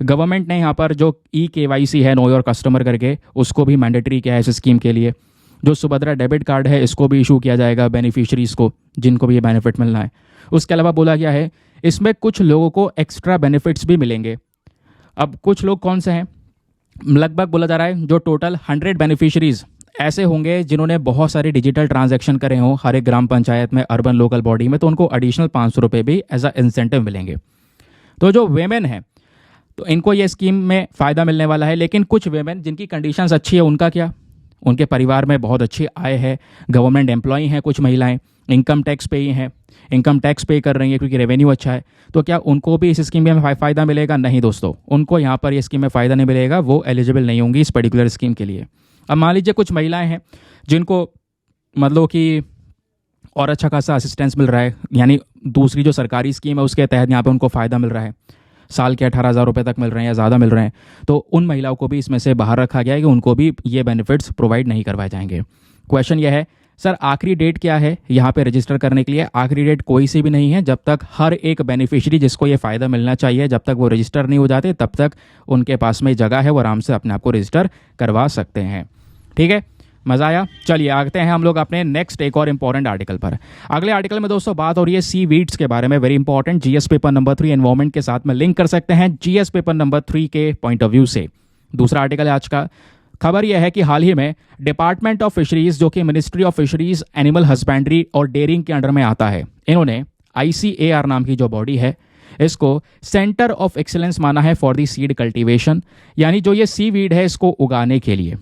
गवर्नमेंट ने यहाँ पर जो KYC है, नो योर कस्टमर करके, उसको भी मैंडेटरी किया है इस स्कीम के लिए। जो सुभद्रा डेबिट कार्ड है इसको भी इशू किया जाएगा बेनिफिशरीज को, जिनको भी ये बेनिफिट मिलना है। उसके अलावा बोला गया है इसमें कुछ लोगों को एक्स्ट्रा बेनिफिट्स भी मिलेंगे। अब कुछ लोग कौन से हैं? लगभग बोला जा रहा है जो टोटल 100 बेनिफिशरीज ऐसे होंगे जिन्होंने बहुत सारे डिजिटल ट्रांजैक्शन करे हों हर एक ग्राम पंचायत में, अर्बन लोकल बॉडी में, तो उनको एडिशनल 500 रुपये भी एज अ इंसेंटिव मिलेंगे। तो जो वेमेन है तो इनको ये स्कीम में फ़ायदा मिलने वाला है। लेकिन कुछ वेमेन जिनकी कंडीशंस अच्छी है, उनका क्या? उनके परिवार में बहुत अच्छी आय है, गवर्नमेंट एम्प्लॉई हैं, कुछ महिलाएं इनकम टैक्स पे ही हैं, इनकम टैक्स पे कर रही हैं क्योंकि रेवेन्यू अच्छा है, तो क्या उनको भी इस स्कीम में फ़ायदा मिलेगा? नहीं दोस्तों, उनको यहाँ पर ये स्कीम में फ़ायदा नहीं मिलेगा, वो एलिजिबल नहीं होंगी इस पर्टिकुलर स्कीम के लिए। अब मान लीजिए कुछ महिलाएं हैं जिनको मतलब कि और अच्छा खासा असिस्टेंस मिल रहा है, यानी दूसरी जो सरकारी स्कीम है उसके तहत यहाँ पे उनको फ़ायदा मिल रहा है, साल के 18,000 रुपये तक मिल रहे हैं या ज़्यादा मिल रहे हैं, तो उन महिलाओं को भी इसमें से बाहर रखा गया है कि उनको भी ये बेनिफिट्स प्रोवाइड नहीं करवाए जाएंगे। क्वेश्चन यह है सर आखिरी डेट क्या है यहाँ पे रजिस्टर करने के लिए? आखिरी डेट कोई सी भी नहीं है। जब तक हर एक बेनिफिशियरी जिसको ये फ़ायदा मिलना चाहिए, जब तक वो रजिस्टर नहीं हो जाते तब तक उनके पास में जगह है, वो आराम से अपने आप को रजिस्टर करवा सकते हैं। ठीक है, मज़ा आया? चलिए आते हैं हम लोग अपने नेक्स्ट एक और इंपॉर्टेंट आर्टिकल पर। अगले आर्टिकल में दोस्तों बात हो रही है सी वीड्स के बारे में, very important. GS paper number 3 environment के साथ में लिंक कर सकते हैं जीएस पेपर नंबर 3 के पॉइंट ऑफ व्यू से। दूसरा आर्टिकल है आज का। खबर यह है कि हाल ही में डिपार्टमेंट ऑफ फिशरीज, जो कि ministry of fisheries, animal husbandry और डेयरिंग के अंडर में आता है, इन्होंने ICAR नाम की जो बॉडी है इसको सेंटर ऑफ एक्सीलेंस माना है फॉर दी सीड कल्टीवेशन, यानी जो ये सी वीड है इसको उगाने के लिए।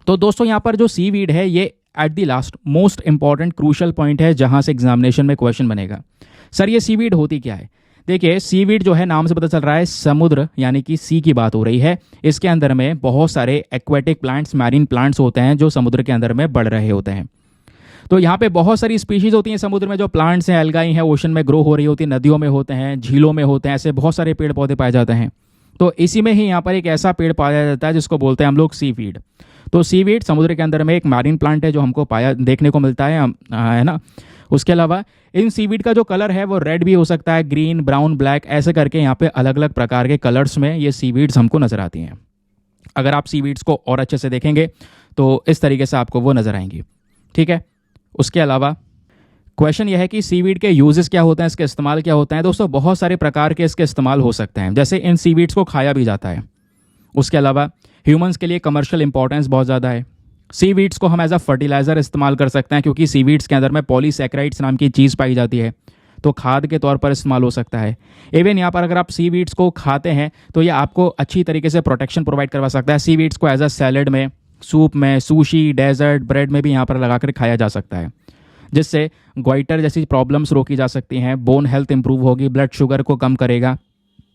तो दोस्तों यहाँ पर जो सी वीड है ये at the last most important crucial point है जहाँ से एग्जामिनेशन में क्वेश्चन बनेगा। सर ये सी वीड होती क्या है? देखिए सी वीड जो है नाम से पता चल रहा है समुद्र यानी कि सी की बात हो रही है। इसके अंदर में बहुत सारे एक्वेटिक प्लांट्स, मैरीन प्लांट्स होते हैं जो समुद्र के अंदर में बढ़ रहे होते हैं। तो यहाँ पे बहुत सारी स्पीशीज़ होती हैं समुद्र में, जो प्लांट्स हैं, एल्गाई हैं, ओशन में ग्रो हो रही होती हैं, नदियों में होते हैं, झीलों में होते हैं, ऐसे बहुत सारे पेड़ पौधे पाए जाते हैं। तो इसी में ही यहाँ पर एक ऐसा पेड़ पाया जाता है जिसको बोलते हैं हम लोग सीवीड। तो सीवीड समुद्र के अंदर में एक मैरीन प्लांट है जो हमको पाया देखने को मिलता है ना। उसके अलावा इन सीवीड का जो कलर है वो रेड भी हो सकता है, ग्रीन, ब्राउन, ब्लैक, ऐसे करके यहाँ पे अलग अलग प्रकार के कलर्स में ये सीवीड्स हमको नजर आती हैं। अगर आप सीवीड्स को और अच्छे से देखेंगे तो इस तरीके से आपको वो नजर आएंगी, ठीक है। उसके अलावा क्वेश्चन यह है कि सीवीड के यूजेस क्या होते हैं, इसके इस्तेमाल क्या होते हैं। दोस्तों बहुत सारे प्रकार के इसके इस्तेमाल हो सकते हैं, जैसे इन सीवीड्स को खाया भी जाता है। उसके अलावा ह्यूमंस के लिए कमर्शियल इंपॉर्टेंस बहुत ज़्यादा है। सीवीड्स को हम एज अ फर्टिलाइज़र इस्तेमाल कर सकते हैं, क्योंकि सीवीड्स के अंदर में पॉलीसैकेराइड्स नाम की चीज़ पाई जाती है, तो खाद के तौर पर इस्तेमाल हो सकता है। इवन यहाँ पर अगर आप सीवीड्स को खाते हैं तो ये आपको अच्छी तरीके से प्रोटेक्शन प्रोवाइड करवा सकता है। सीवीड्स को एज अ सैलड में, सूप में, सुशी, डेजर्ट, ब्रेड में भी यहाँ पर लगा कर खाया जा सकता है, जिससे ग्वाइटर जैसी प्रॉब्लम्स रोकी जा सकती हैं, बोन हेल्थ इंप्रूव होगी, ब्लड शुगर को कम करेगा,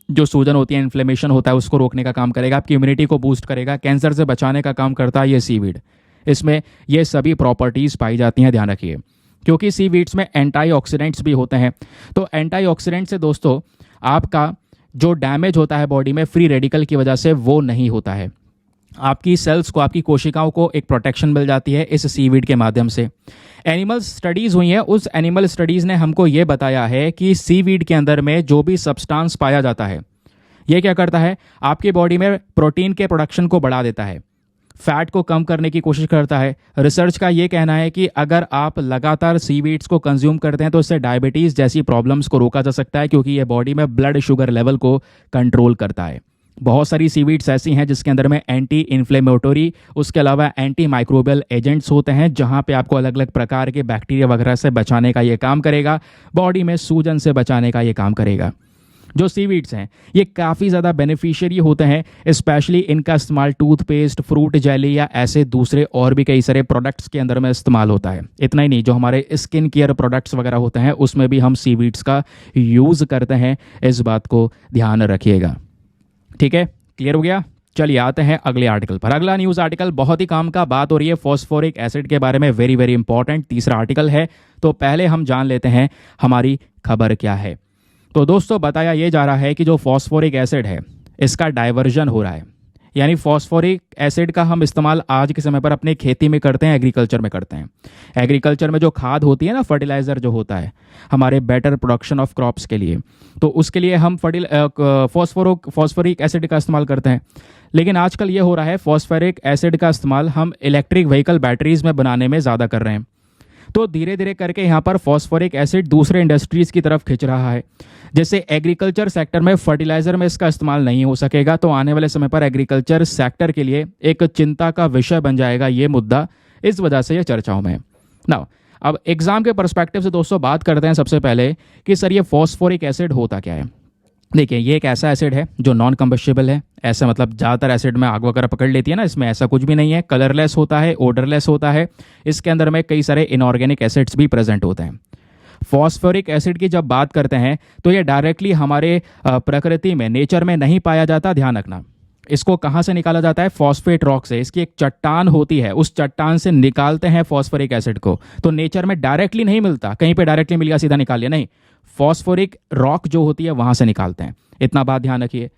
जो सूजन होती है, इन्फ्लेमेशन होता है, उसको रोकने का काम करेगा, आपकी इम्यूनिटी को बूस्ट करेगा, कैंसर से बचाने का काम करता है ये सीवीड। इसमें ये सभी प्रॉपर्टीज़ पाई जाती हैं, ध्यान रखिए, क्योंकि सीवीड्स में एंटीऑक्सीडेंट्स भी होते हैं। तो एंटीऑक्सीडेंट से दोस्तों आपका जो डैमेज होता है बॉडी में फ्री रेडिकल की वजह से वो नहीं होता है। आपकी सेल्स को, आपकी कोशिकाओं को एक प्रोटेक्शन मिल जाती है इस सीवीड के माध्यम से। एनिमल स्टडीज़ हुई हैं, उस एनिमल स्टडीज़ ने हमको ये बताया है कि सीवीड के अंदर में जो भी सब्सटेंस पाया जाता है ये क्या करता है, आपकी बॉडी में प्रोटीन के प्रोडक्शन को बढ़ा देता है, फैट को कम करने की कोशिश करता है। रिसर्च का ये कहना है कि अगर आप लगातार सीवीड्स को कंज्यूम करते हैं तो इससे डायबिटीज़ जैसी प्रॉब्लम्स को रोका जा सकता है, क्योंकि ये बॉडी में ब्लड शुगर लेवल को कंट्रोल करता है। बहुत सारी सीवीड्स ऐसी हैं जिसके अंदर में एंटी इन्फ्लेमेटरी, उसके अलावा एंटी माइक्रोबियल एजेंट्स होते हैं, जहां पे आपको अलग अलग प्रकार के बैक्टीरिया वगैरह से बचाने का ये काम करेगा, बॉडी में सूजन से बचाने का ये काम करेगा। जो सीवीड्स हैं ये काफ़ी ज़्यादा बेनिफिशियरी होते हैं, स्पेशली इनका इस्तेमाल टूथपेस्ट, फ्रूट जेली या ऐसे दूसरे और भी कई सारे प्रोडक्ट्स के अंदर में इस्तेमाल होता है। इतना ही नहीं, जो हमारे स्किन केयर प्रोडक्ट्स वगैरह होते हैं उसमें भी हम सीवीड्स का यूज़ करते हैं, इस बात को ध्यान रखिएगा, ठीक है। क्लियर हो गया। चलिए आते हैं अगले आर्टिकल पर। अगला न्यूज़ आर्टिकल बहुत ही काम का बात हो रही है फॉस्फोरिक एसिड के बारे में, वेरी वेरी इंपॉर्टेंट तीसरा आर्टिकल है। तो पहले हम जान लेते हैं हमारी खबर क्या है। तो दोस्तों बताया ये जा रहा है कि जो फॉस्फोरिक एसिड है इसका डाइवर्जन हो रहा है, यानी फॉस्फोरिक एसिड का हम इस्तेमाल आज के समय पर अपने खेती में करते हैं, एग्रीकल्चर में करते हैं। एग्रीकल्चर में जो खाद होती है ना, फर्टिलाइज़र जो होता है हमारे बेटर प्रोडक्शन ऑफ क्रॉप्स के लिए, तो उसके लिए हम फॉस्फोरिक एसिड का इस्तेमाल करते हैं। लेकिन आजकल ये हो रहा है फॉस्फोरिक एसिड का इस्तेमाल हम इलेक्ट्रिक व्हीकल बैटरीज में बनाने में ज़्यादा कर रहे हैं। तो धीरे धीरे करके यहाँ पर फॉस्फोरिक एसिड दूसरे इंडस्ट्रीज़ की तरफ खिंच रहा है। जैसे एग्रीकल्चर सेक्टर में फर्टिलाइज़र में इसका इस्तेमाल नहीं हो सकेगा, तो आने वाले समय पर एग्रीकल्चर सेक्टर के लिए एक चिंता का विषय बन जाएगा ये मुद्दा, इस वजह से ये चर्चाओं में है। नाउ अब एग्जाम के पर्सपेक्टिव से दोस्तों बात करते हैं सबसे पहले कि सर ये फॉस्फोरिक एसिड होता क्या है। देखिए ये एक ऐसा एसिड है जो नॉन कंबस्टिबल है। ऐसा मतलब ज़्यादातर एसिड में आग वगैरह पकड़ लेती है ना, इसमें ऐसा कुछ भी नहीं है। कलरलेस होता है, ओडरलेस होता है। इसके अंदर में कई सारे इनऑर्गेनिक एसिड्स भी प्रेजेंट होते हैं। फॉस्फोरिक एसिड की जब बात करते हैं तो ये डायरेक्टली हमारे प्रकृति में, नेचर में नहीं पाया जाता, ध्यान रखना। इसको कहाँ से निकाला जाता है? फॉस्फेट रॉक से। इसकी एक चट्टान होती है, उस चट्टान से निकालते हैं फॉस्फोरिक एसिड को। तो नेचर में डायरेक्टली नहीं मिलता, कहीं पे डायरेक्टली मिल गया सीधा निकाल लिया, नहीं। फॉस्फोरिक रॉक जो होती है वहाँ से निकालते हैं, इतना बात ध्यान रखिए।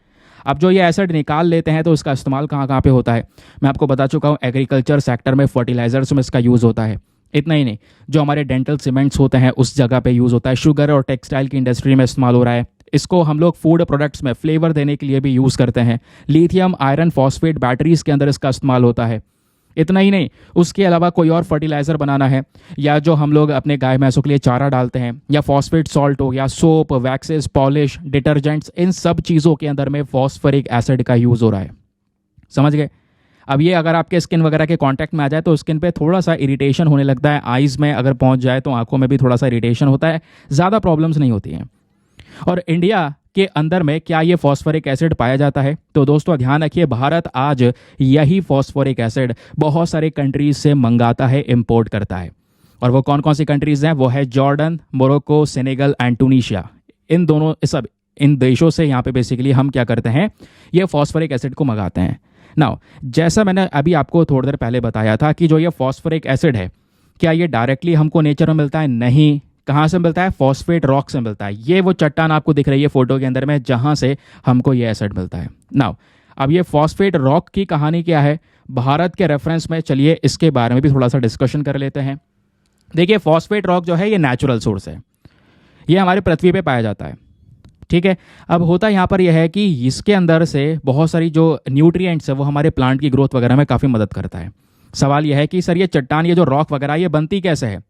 अब जो ये एसिड निकाल लेते हैं तो इसका इस्तेमाल कहाँ कहाँ पे होता है मैं आपको बता चुका हूँ। एग्रीकल्चर सेक्टर में, फर्टिलाइजर्स में इसका यूज़ होता है। इतना ही नहीं, जो हमारे डेंटल सीमेंट्स होते हैं उस जगह पे यूज़ होता है। शुगर और टेक्सटाइल की इंडस्ट्री में इस्तेमाल हो रहा है। इसको हम लोग फूड प्रोडक्ट्स में फ्लेवर देने के लिए भी यूज़ करते हैं। लिथियम आयरन फॉस्फेट बैटरीज के अंदर इसका इस्तेमाल होता है। इतना ही नहीं, उसके अलावा कोई और फर्टिलाइज़र बनाना है, या जो हम लोग अपने गाय भैंसों के लिए चारा डालते हैं, या फॉस्फेट सॉल्ट हो गया, सोप, वैक्सेस, पॉलिश, डिटर्जेंट्स, इन सब चीज़ों के अंदर में फॉस्फोरिक एसिड का यूज़ हो रहा है। समझ गए? अब ये अगर आपके स्किन वगैरह के कांटेक्ट में आ जाए तो स्किन पे थोड़ा सा इरिटेशन होने लगता है। आइज़ में अगर पहुंच जाए तो आंखों में भी थोड़ा सा इरिटेशन होता है। ज़्यादा प्रॉब्लम्स नहीं होती हैं। और इंडिया के अंदर में क्या ये फॉस्फोरिक एसिड पाया जाता है? तो दोस्तों ध्यान रखिए, भारत आज यही फॉस्फोरिक एसिड बहुत सारे कंट्रीज से मंगाता है, इंपोर्ट करता है। और वो कौन कौन सी कंट्रीज हैं? वो है Jordan, Morocco, Senegal and Tunisia. इन देशों से यहाँ पे बेसिकली हम क्या करते हैं, ये फॉस्फोरिक एसिड को मंगाते हैं। नाउ जैसा मैंने अभी आपको थोड़ी देर पहले बताया था कि जो ये फॉस्फोरिक एसिड है क्या ये डायरेक्टली हमको नेचर में मिलता है? नहीं। कहाँ से मिलता है? फॉस्फेट रॉक से मिलता है। ये वो चट्टान आपको दिख रही है फोटो के अंदर में, जहाँ से हमको ये एसिड मिलता है। नाउ अब ये फॉस्फेट रॉक की कहानी क्या है भारत के रेफरेंस में, चलिए इसके बारे में भी थोड़ा सा डिस्कशन कर लेते हैं। देखिए, फॉस्फेट रॉक जो है ये नेचुरल सोर्स है, ये हमारे पृथ्वी पे पाया जाता है, ठीक है। अब होता यहाँ पर यह है कि इसके अंदर से बहुत सारी जो न्यूट्रिएंट्स है वो हमारे प्लांट की ग्रोथ वगैरह में काफ़ी मदद करता है। सवाल यह है कि सर ये चट्टान, ये जो रॉक वगैरह, ये बनती कैसे है?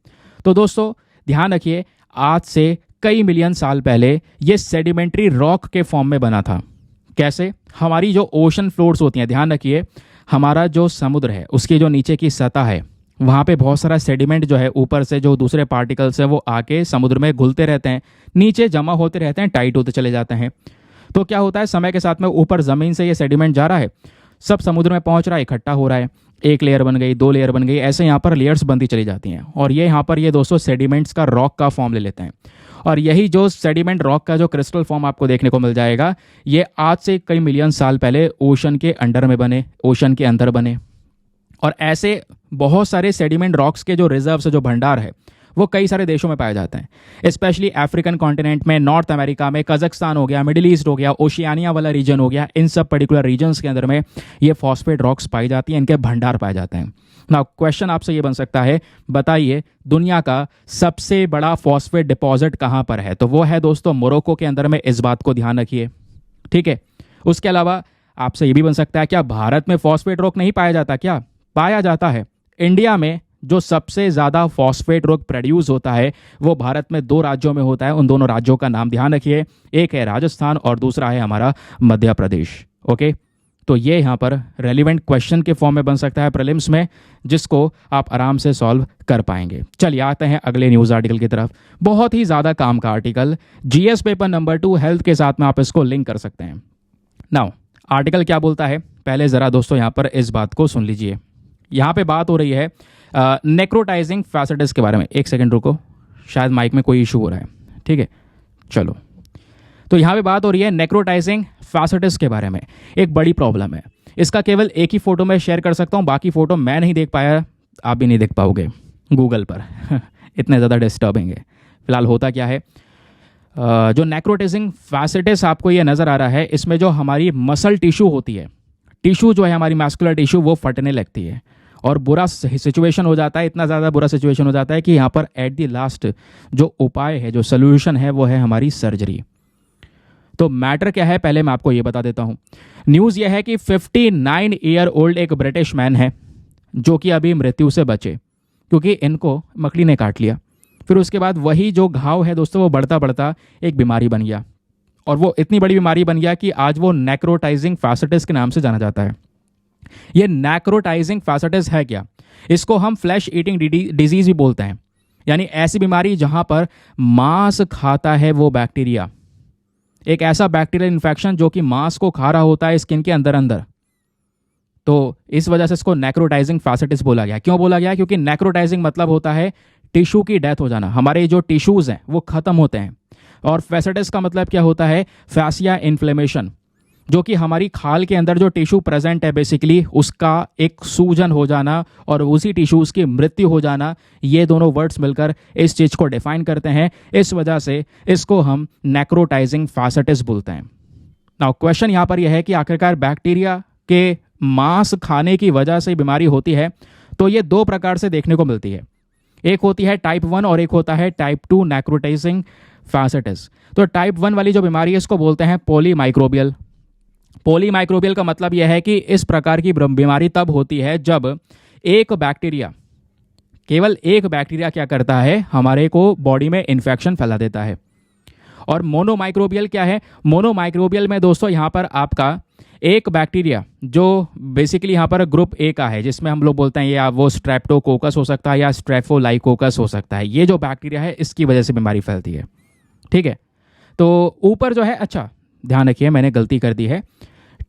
तो दोस्तों ध्यान रखिए, आज से कई मिलियन साल पहले ये सेडिमेंट्री रॉक के फॉर्म में बना था। कैसे? हमारी जो ओशन फ्लोर्स होती हैं, ध्यान रखिए, हमारा जो समुद्र है उसकी जो नीचे की सतह है वहाँ पे बहुत सारा सेडिमेंट जो है ऊपर से जो दूसरे पार्टिकल्स हैं वो आके समुद्र में घुलते रहते हैं, नीचे जमा होते रहते हैं, टाइट होते चले जाते हैं। तो क्या होता है, समय के साथ में ऊपर ज़मीन से ये सेडिमेंट जा रहा है, सब समुद्र में पहुँच रहा है, इकट्ठा हो रहा है, एक लेयर बन गई, दो लेयर बन गई, ऐसे यहाँ पर लेयर्स बनती चली जाती हैं और ये यहाँ पर ये दोस्तों सेडिमेंट्स का रॉक का फॉर्म ले लेते हैं। और यही जो सेडिमेंट रॉक का जो क्रिस्टल फॉर्म आपको देखने को मिल जाएगा, ये आज से कई मिलियन साल पहले ओशन के अंडर में बने, ओशन के अंदर बने। और ऐसे बहुत सारे सेडिमेंट रॉक्स के जो रिजर्व्स है, जो भंडार है, वो कई सारे देशों में पाए जाते हैं, स्पेशली अफ्रीकन कॉन्टिनेंट में, नॉर्थ अमेरिका में, कजाकिस्तान हो गया, मिडिल ईस्ट हो गया, ओशियानिया वाला रीजन हो गया, इन सब पर्टिकुलर रीजन्स के अंदर में ये फॉस्फेट रॉक्स पाई जाती हैं, इनके भंडार पाए जाते हैं। नाउ क्वेश्चन आपसे ये बन सकता है, बताइए दुनिया का सबसे बड़ा फॉस्फेट डिपॉजिट कहाँ पर है? तो वो है दोस्तों मोरक्को के अंदर में, इस बात को ध्यान रखिए, ठीक है। उसके अलावा आपसे ये भी बन सकता है, क्या भारत में फॉस्फेट रॉक नहीं पाया जाता? क्या पाया जाता है। इंडिया में जो सबसे ज़्यादा फॉस्फेट रॉक प्रोड्यूस होता है वो भारत में 2 राज्यों में होता है। उन दोनों राज्यों का नाम ध्यान रखिए, एक है राजस्थान और दूसरा है हमारा मध्य प्रदेश। ओके, तो ये यहाँ पर रेलिवेंट क्वेश्चन के फॉर्म में बन सकता है प्रीलिम्स में, जिसको आप आराम से सॉल्व कर पाएंगे। चलिए आते हैं अगले न्यूज़ आर्टिकल की तरफ। बहुत ही ज़्यादा काम का article, GS paper number 2 health के साथ में आप इसको लिंक कर सकते हैं। नाउ आर्टिकल क्या बोलता है, पहले ज़रा दोस्तों यहाँ पर इस बात को सुन लीजिए। यहाँ पे बात हो रही है नेक्रोटाइजिंग फैसेटिस के बारे में। एक सेकंड रुको, शायद माइक में कोई इशू हो रहा है, ठीक है। चलो, तो यहाँ पे बात हो रही है नेक्रोटाइजिंग फैसेटिस के बारे में। एक बड़ी प्रॉब्लम है, इसका केवल एक ही फोटो में शेयर कर सकता हूँ, बाकी फोटो मैं नहीं देख पाया, आप भी नहीं देख पाओगे गूगल पर इतने ज़्यादा डिस्टर्बिंग है। फिलहाल होता क्या है, जो नेक्रोटाइजिंग फैसेटिस आपको ये नज़र आ रहा है, इसमें जो हमारी मसल टिश्यू होती है, टिश्यू जो है हमारी मैस्कुलर टिश्यू, वो फटने लगती है और बुरा सिचुएशन हो जाता है। इतना ज़्यादा बुरा सिचुएशन हो जाता है कि यहाँ पर एट द लास्ट जो उपाय है, जो सोल्यूशन है, वो है हमारी सर्जरी। तो मैटर क्या है, पहले मैं आपको ये बता देता हूँ। न्यूज़ ये है कि 59 ईयर ओल्ड एक ब्रिटिश मैन है जो कि अभी मृत्यु से बचे, क्योंकि इनको मकड़ी ने काट लिया। फिर उसके बाद वही जो घाव है दोस्तों, वो बढ़ता बढ़ता एक बीमारी बन गया और वो इतनी बड़ी बीमारी बन गया कि आज वो नेक्रोटाइजिंग फैसेटिस के नाम से जाना जाता है। ये नेक्रोटाइजिंग फैसेटिस है क्या? इसको हम फ्लैश ईटिंग डिजीज भी बोलते हैं, यानी ऐसी बीमारी जहां पर मांस खाता है वो बैक्टीरिया, एक ऐसा बैक्टीरियल इन्फेक्शन जो कि मांस को खा रहा होता है स्किन के अंदर अंदर। तो इस वजह से इसको नेक्रोटाइजिंग फैसेटिस बोला गया। क्यों बोला गया? क्योंकि नेक्रोटाइजिंग मतलब होता है टिश्यू की डेथ हो जाना, हमारे जो टिश्यूज हैं वो खत्म होते हैं। और फैसेटिस का मतलब क्या होता है? फैसिया इन्फ्लेमेशन, जो कि हमारी खाल के अंदर जो टिश्यू प्रेजेंट है बेसिकली उसका एक सूजन हो जाना और उसी टिश्यूज की मृत्यु हो जाना, ये दोनों वर्ड्स मिलकर इस चीज़ को डिफाइन करते हैं। इस वजह से इसको हम नेक्रोटाइजिंग फैसेटिस बोलते हैं। नाउ क्वेश्चन यहाँ पर यह है कि आखिरकार बैक्टीरिया के मांस खाने की वजह से बीमारी होती है, तो ये 2 प्रकार से देखने को मिलती है। एक होती है टाइप 1 और एक होता है टाइप 2 नेक्रोटाइजिंग फैसेटिस। तो टाइप 1 वाली जो बीमारी है इसको बोलते हैं पॉलीमाइक्रोबियल। पॉलीमाइक्रोबियल का मतलब यह है कि इस प्रकार की बीमारी तब होती है जब एक बैक्टीरिया, केवल एक बैक्टीरिया क्या करता है, हमारे को बॉडी में इन्फेक्शन फैला देता है। और मोनोमाइक्रोबियल क्या है? मोनोमाइक्रोबियल में दोस्तों यहाँ पर आपका एक बैक्टीरिया जो बेसिकली यहाँ पर ग्रुप ए का है, जिसमें हम लोग बोलते हैं या वो स्ट्रेप्टोकोकस हो सकता है या स्ट्रेफोलाइकोकस हो सकता है, ये जो बैक्टीरिया है इसकी वजह से बीमारी फैलती है, ठीक है। तो ऊपर जो है, अच्छा ध्यान रखिए मैंने गलती कर दी है,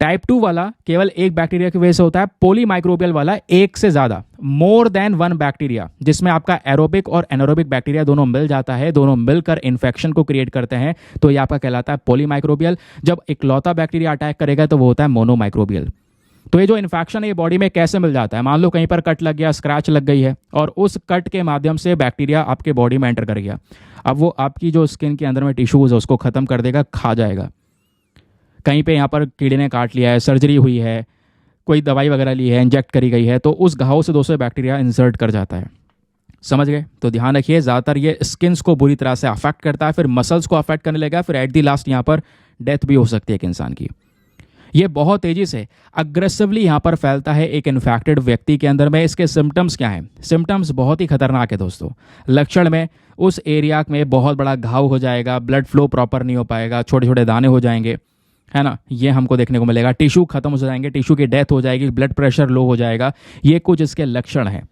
टाइप 2 वाला केवल एक बैक्टीरिया की वजह से होता है, पॉलीमाइक्रोबियल वाला एक से ज़्यादा, मोर देन 1 बैक्टीरिया, जिसमें आपका एरोबिक और एनारोबिक बैक्टीरिया दोनों मिल जाता है, दोनों मिलकर इन्फेक्शन को क्रिएट करते हैं, तो ये आपका कहलाता है पॉलीमाइक्रोबियल। जब इकलौता बैक्टीरिया अटैक करेगा तो वो होता है मोनोमाइक्रोबियल। तो ये जो इन्फेक्शन है ये बॉडी में कैसे मिल जाता है? मान लो कहीं पर कट लग गया, स्क्रैच लग गई है और उस कट के माध्यम से बैक्टीरिया आपके बॉडी में एंटर कर गया। अब वो आपकी जो स्किन के अंदर में टिश्यूज़ है उसको ख़त्म कर देगा, खा जाएगा। कहीं पे यहाँ पर कीड़े ने काट लिया है, सर्जरी हुई है, कोई दवाई वगैरह ली है, इंजेक्ट करी गई है, तो उस घाव से दोस्तों बैक्टीरिया इंसर्ट कर जाता है। समझ गए? तो ध्यान रखिए, ज़्यादातर ये स्किन्स को बुरी तरह से अफेक्ट करता है, फिर मसल्स को अफेक्ट करने लगेगा, फिर एट दी लास्ट यहाँ पर डेथ भी हो सकती है एक इंसान की। ये बहुत तेज़ी से अग्रेसिवली यहाँ पर फैलता है एक इन्फेक्टेड व्यक्ति के अंदर में। इसके सिम्टम्स क्या हैं? सिम्टम्स बहुत ही खतरनाक है दोस्तों। लक्षण में उस एरिया में बहुत बड़ा घाव हो जाएगा, ब्लड फ्लो प्रॉपर नहीं हो पाएगा, छोटे छोटे दाने हो जाएंगे, है ना, ये हमको देखने को मिलेगा। टिश्यू खत्म हो जाएंगे, टिश्यू की डेथ हो जाएगी, ब्लड प्रेशर लो हो जाएगा। ये कुछ इसके लक्षण हैं।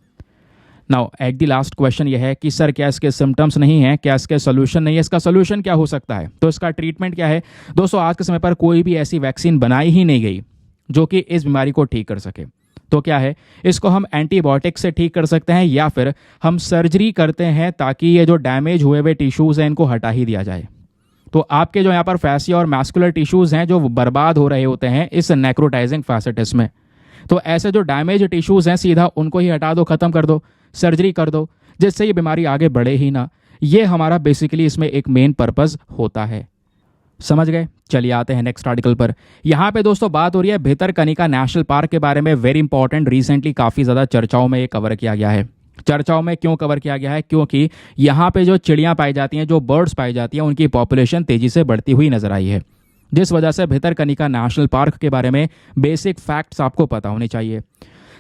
Now at the last question ये है कि सर क्या इसके सिम्टम्स नहीं हैं, क्या इसके सोल्यूशन नहीं है? इसका सोल्यूशन क्या हो सकता है? तो इसका ट्रीटमेंट क्या है दोस्तों? आज के समय पर कोई भी ऐसी वैक्सीन बनाई ही नहीं गई जो कि इस बीमारी को ठीक कर सके। तो क्या है, इसको हम एंटीबायोटिक से ठीक कर सकते हैं या फिर हम सर्जरी करते हैं ताकि ये जो डैमेज हुए हुए टिश्यूज़ हैं इनको हटा ही दिया जाए। तो आपके जो यहाँ पर फैसिया और मैस्कुलर टिश्यूज़ हैं जो बर्बाद हो रहे होते हैं इस नेक्रोटाइजिंग फासेटिस में, तो ऐसे जो डैमेज टिश्यूज़ हैं सीधा उनको ही हटा दो, ख़त्म कर दो, सर्जरी कर दो, जिससे ये बीमारी आगे बढ़े ही ना। ये हमारा बेसिकली इसमें एक मेन पर्पज़ होता है। समझ गए? चलिए आते हैं नेक्स्ट आर्टिकल पर। यहाँ पे दोस्तों बात हो रही है भितरकनिका नेशनल पार्क के बारे में। वेरी इंपॉर्टेंट, रिसेंटली काफ़ी ज़्यादा चर्चाओं में ये कवर किया गया है। चर्चाओं में क्यों कवर किया गया है? क्योंकि यहाँ पे जो चिड़ियाँ पाई जाती हैं, जो बर्ड्स पाई जाती हैं, उनकी पॉपुलेशन तेज़ी से बढ़ती हुई नजर आई है, जिस वजह से भितरकनिका नेशनल पार्क के बारे में बेसिक फैक्ट्स आपको पता होने चाहिए।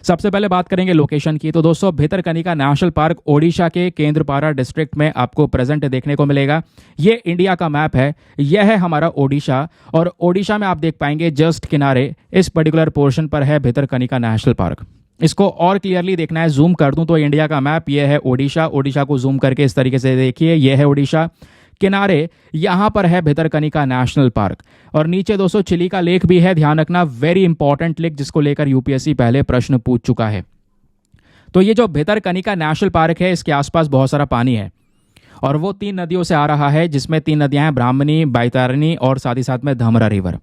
सबसे पहले बात करेंगे लोकेशन की। तो दोस्तों भितरकनिका नेशनल पार्क ओडिशा के केंद्रपाड़ा डिस्ट्रिक्ट में आपको प्रेजेंट देखने को मिलेगा। ये इंडिया का मैप है, यह है हमारा ओडिशा, और ओडिशा में आप देख पाएंगे जस्ट किनारे इस पर्टिकुलर पोर्शन पर है भितरकनिका नेशनल पार्क। इसको और क्लियरली देखना है, जूम कर दूं तो इंडिया का मैप ये है ओडिशा। ओडिशा को जूम करके इस तरीके से देखिए, ये है ओडिशा, किनारे यहाँ पर है भितरकनिका नेशनल पार्क, और नीचे दोस्तों चिलिका लेक भी है। ध्यान रखना, वेरी इंपॉर्टेंट लेक जिसको लेकर यूपीएससी पहले प्रश्न पूछ चुका है। तो ये जो भितरकनिका नेशनल पार्क है इसके आसपास बहुत सारा पानी है और वो 3 नदियों से आ रहा है, जिसमें 3 नदियां हैं, ब्राह्मणी, बैतरणी और साथ ही साथ में धमरा रिवर।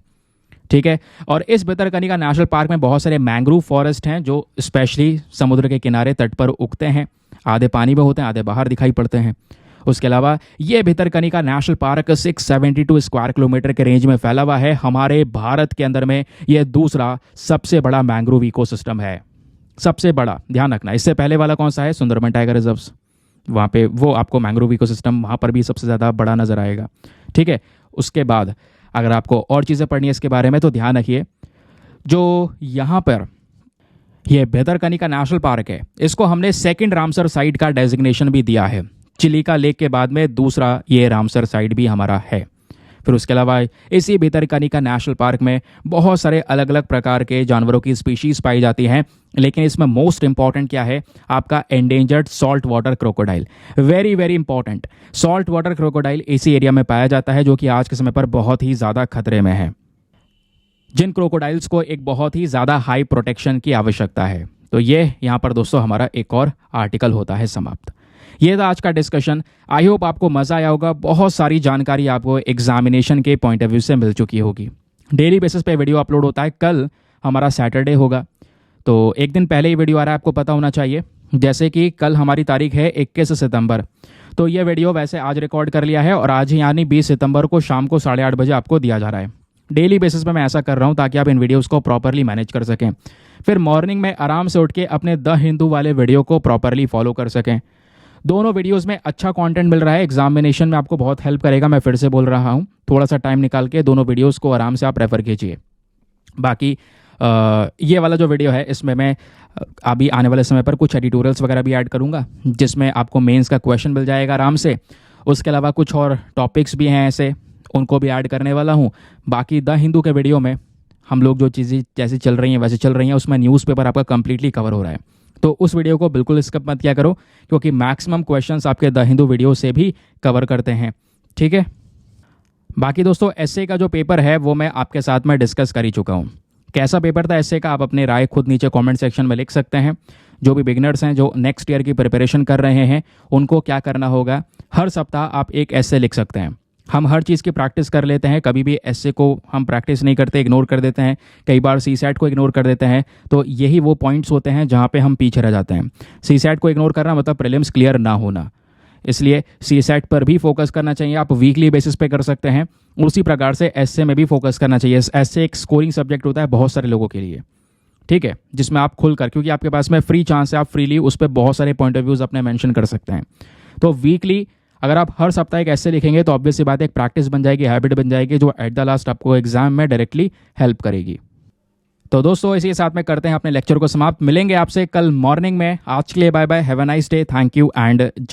ठीक है, और इस भितरकनिका नेशनल पार्क में बहुत सारे मैंग्रोव फॉरेस्ट हैं जो स्पेशली समुद्र के किनारे तट पर उगते हैं। आधे पानी में होते हैं, आधे बाहर दिखाई पड़ते हैं। उसके अलावा ये Bhitarkanika national park 672 square kilometre के रेंज में फैला हुआ है। हमारे भारत के अंदर में यह दूसरा सबसे बड़ा मैंग्रोव इकोसिस्टम है, सबसे बड़ा। ध्यान रखना, इससे पहले वाला कौन सा है? सुंदरबन टाइगर रिजर्व्स, वहाँ पे वो आपको मैंग्रोव इकोसिस्टम वहाँ पर भी सबसे ज़्यादा बड़ा नजर आएगा। ठीक है, उसके बाद अगर आपको और चीज़ें पढ़नी है इसके बारे में तो ध्यान रखिए, जो यहाँ पर ये भितरकनिका नेशनल पार्क है इसको हमने सेकंड रामसर साइट का डेजिग्नेशन भी दिया है। चिलिका लेक के बाद में दूसरा ये रामसर साइट भी हमारा है। फिर उसके अलावा इसी भितरकनिका नेशनल पार्क में बहुत सारे अलग अलग प्रकार के जानवरों की स्पीशीज पाई जाती हैं, लेकिन इसमें मोस्ट इंपॉर्टेंट क्या है? आपका endangered salt water crocodile. Very very important, salt water crocodile इसी एरिया में पाया जाता है जो कि आज के समय पर बहुत ही ज़्यादा खतरे में है, जिन क्रोकोडाइल्स को एक बहुत ही ज़्यादा हाई प्रोटेक्शन की आवश्यकता है। तो ये यहाँ पर दोस्तों हमारा एक और आर्टिकल होता है समाप्त। ये था आज का डिस्कशन। आई होप आपको मज़ा आया होगा। बहुत सारी जानकारी आपको एग्जामिनेशन के पॉइंट ऑफ व्यू से मिल चुकी होगी। डेली बेसिस पे वीडियो अपलोड होता है। कल हमारा सैटरडे होगा, तो एक दिन पहले ही वीडियो आ रहा है, आपको पता होना चाहिए। जैसे कि कल हमारी तारीख है 21 सितंबर, तो ये वीडियो वैसे आज रिकॉर्ड कर लिया है और आज ही यानी 20 सितंबर को शाम को 8:30 बजे आपको दिया जा रहा है। डेली बेसिस पे मैं ऐसा कर रहा हूँ ताकि आप इन वीडियोज़ को प्रॉपरली मैनेज कर सकें, फिर मॉर्निंग में आराम से उठ के अपने द हिंदू वाले वीडियो को प्रॉपरली फॉलो कर सकें। दोनों वीडियोस में अच्छा कंटेंट मिल रहा है, एग्जामिनेशन में आपको बहुत हेल्प करेगा। मैं फिर से बोल रहा हूँ, थोड़ा सा टाइम निकाल के दोनों वीडियोस को आराम से आप रेफर कीजिए। बाकी ये वाला जो वीडियो है इसमें मैं अभी आने वाले समय पर कुछ एडिटोरियल्स वगैरह भी ऐड करूँगा, जिसमें आपको मेंस का क्वेश्चन मिल जाएगा आराम से। उसके अलावा कुछ और टॉपिक्स भी हैं ऐसे, उनको भी ऐड करने वाला हूँ। बाकी द हिंदू के वीडियो में हम लोग जो चीज़ें जैसी चल रही हैं वैसे चल रही हैं, उसमें न्यूज़पेपर आपका कंप्लीटली कवर हो रहा है। तो उस वीडियो को बिल्कुल स्किप मत किया करो, क्योंकि मैक्सिमम क्वेश्चंस आपके द हिंदू वीडियो से भी कवर करते हैं। ठीक है, बाकी दोस्तों एसए का जो पेपर है वो मैं आपके साथ में डिस्कस कर ही चुका हूँ। कैसा पेपर था एसए का, आप अपनी राय खुद नीचे कमेंट सेक्शन में लिख सकते हैं। जो भी बिगिनर्स हैं जो नेक्स्ट ईयर की प्रिपरेशन कर रहे हैं उनको क्या करना होगा, हर सप्ताह आप एक एसए लिख सकते हैं। हम हर चीज़ की प्रैक्टिस कर लेते हैं, कभी भी एसए को हम प्रैक्टिस नहीं करते, इग्नोर कर देते हैं, कई बार सीसैट को इग्नोर कर देते हैं। तो यही वो पॉइंट्स होते हैं जहाँ पे हम पीछे रह जाते हैं। सीसैट को इग्नोर करना मतलब प्रीलिम्स क्लियर ना होना। इसलिए सीसैट पर भी फोकस करना चाहिए, आप वीकली बेसिस पे कर सकते हैं। उसी प्रकार से एसए में भी फोकस करना चाहिए। एसए एक स्कोरिंग सब्जेक्ट होता है बहुत सारे लोगों के लिए, ठीक है, जिसमें आप खुलकर, क्योंकि आपके पास में फ्री चांस है, आप फ्रीली उस पर बहुत सारे पॉइंट ऑफ व्यूज़ अपने मेंशन कर सकते हैं। तो वीकली अगर आप हर सप्ताह एक ऐसे लिखेंगे तो ऑब्वियस सी बात है, एक प्रैक्टिस बन जाएगी, हैबिट बन जाएगी, जो एट द लास्ट आपको एग्जाम में डायरेक्टली हेल्प करेगी। तो दोस्तों इसी के साथ में करते हैं अपने लेक्चर को समाप्त। मिलेंगे आपसे कल मॉर्निंग में। आज के लिए bye bye, have a nice day, thank you and जय।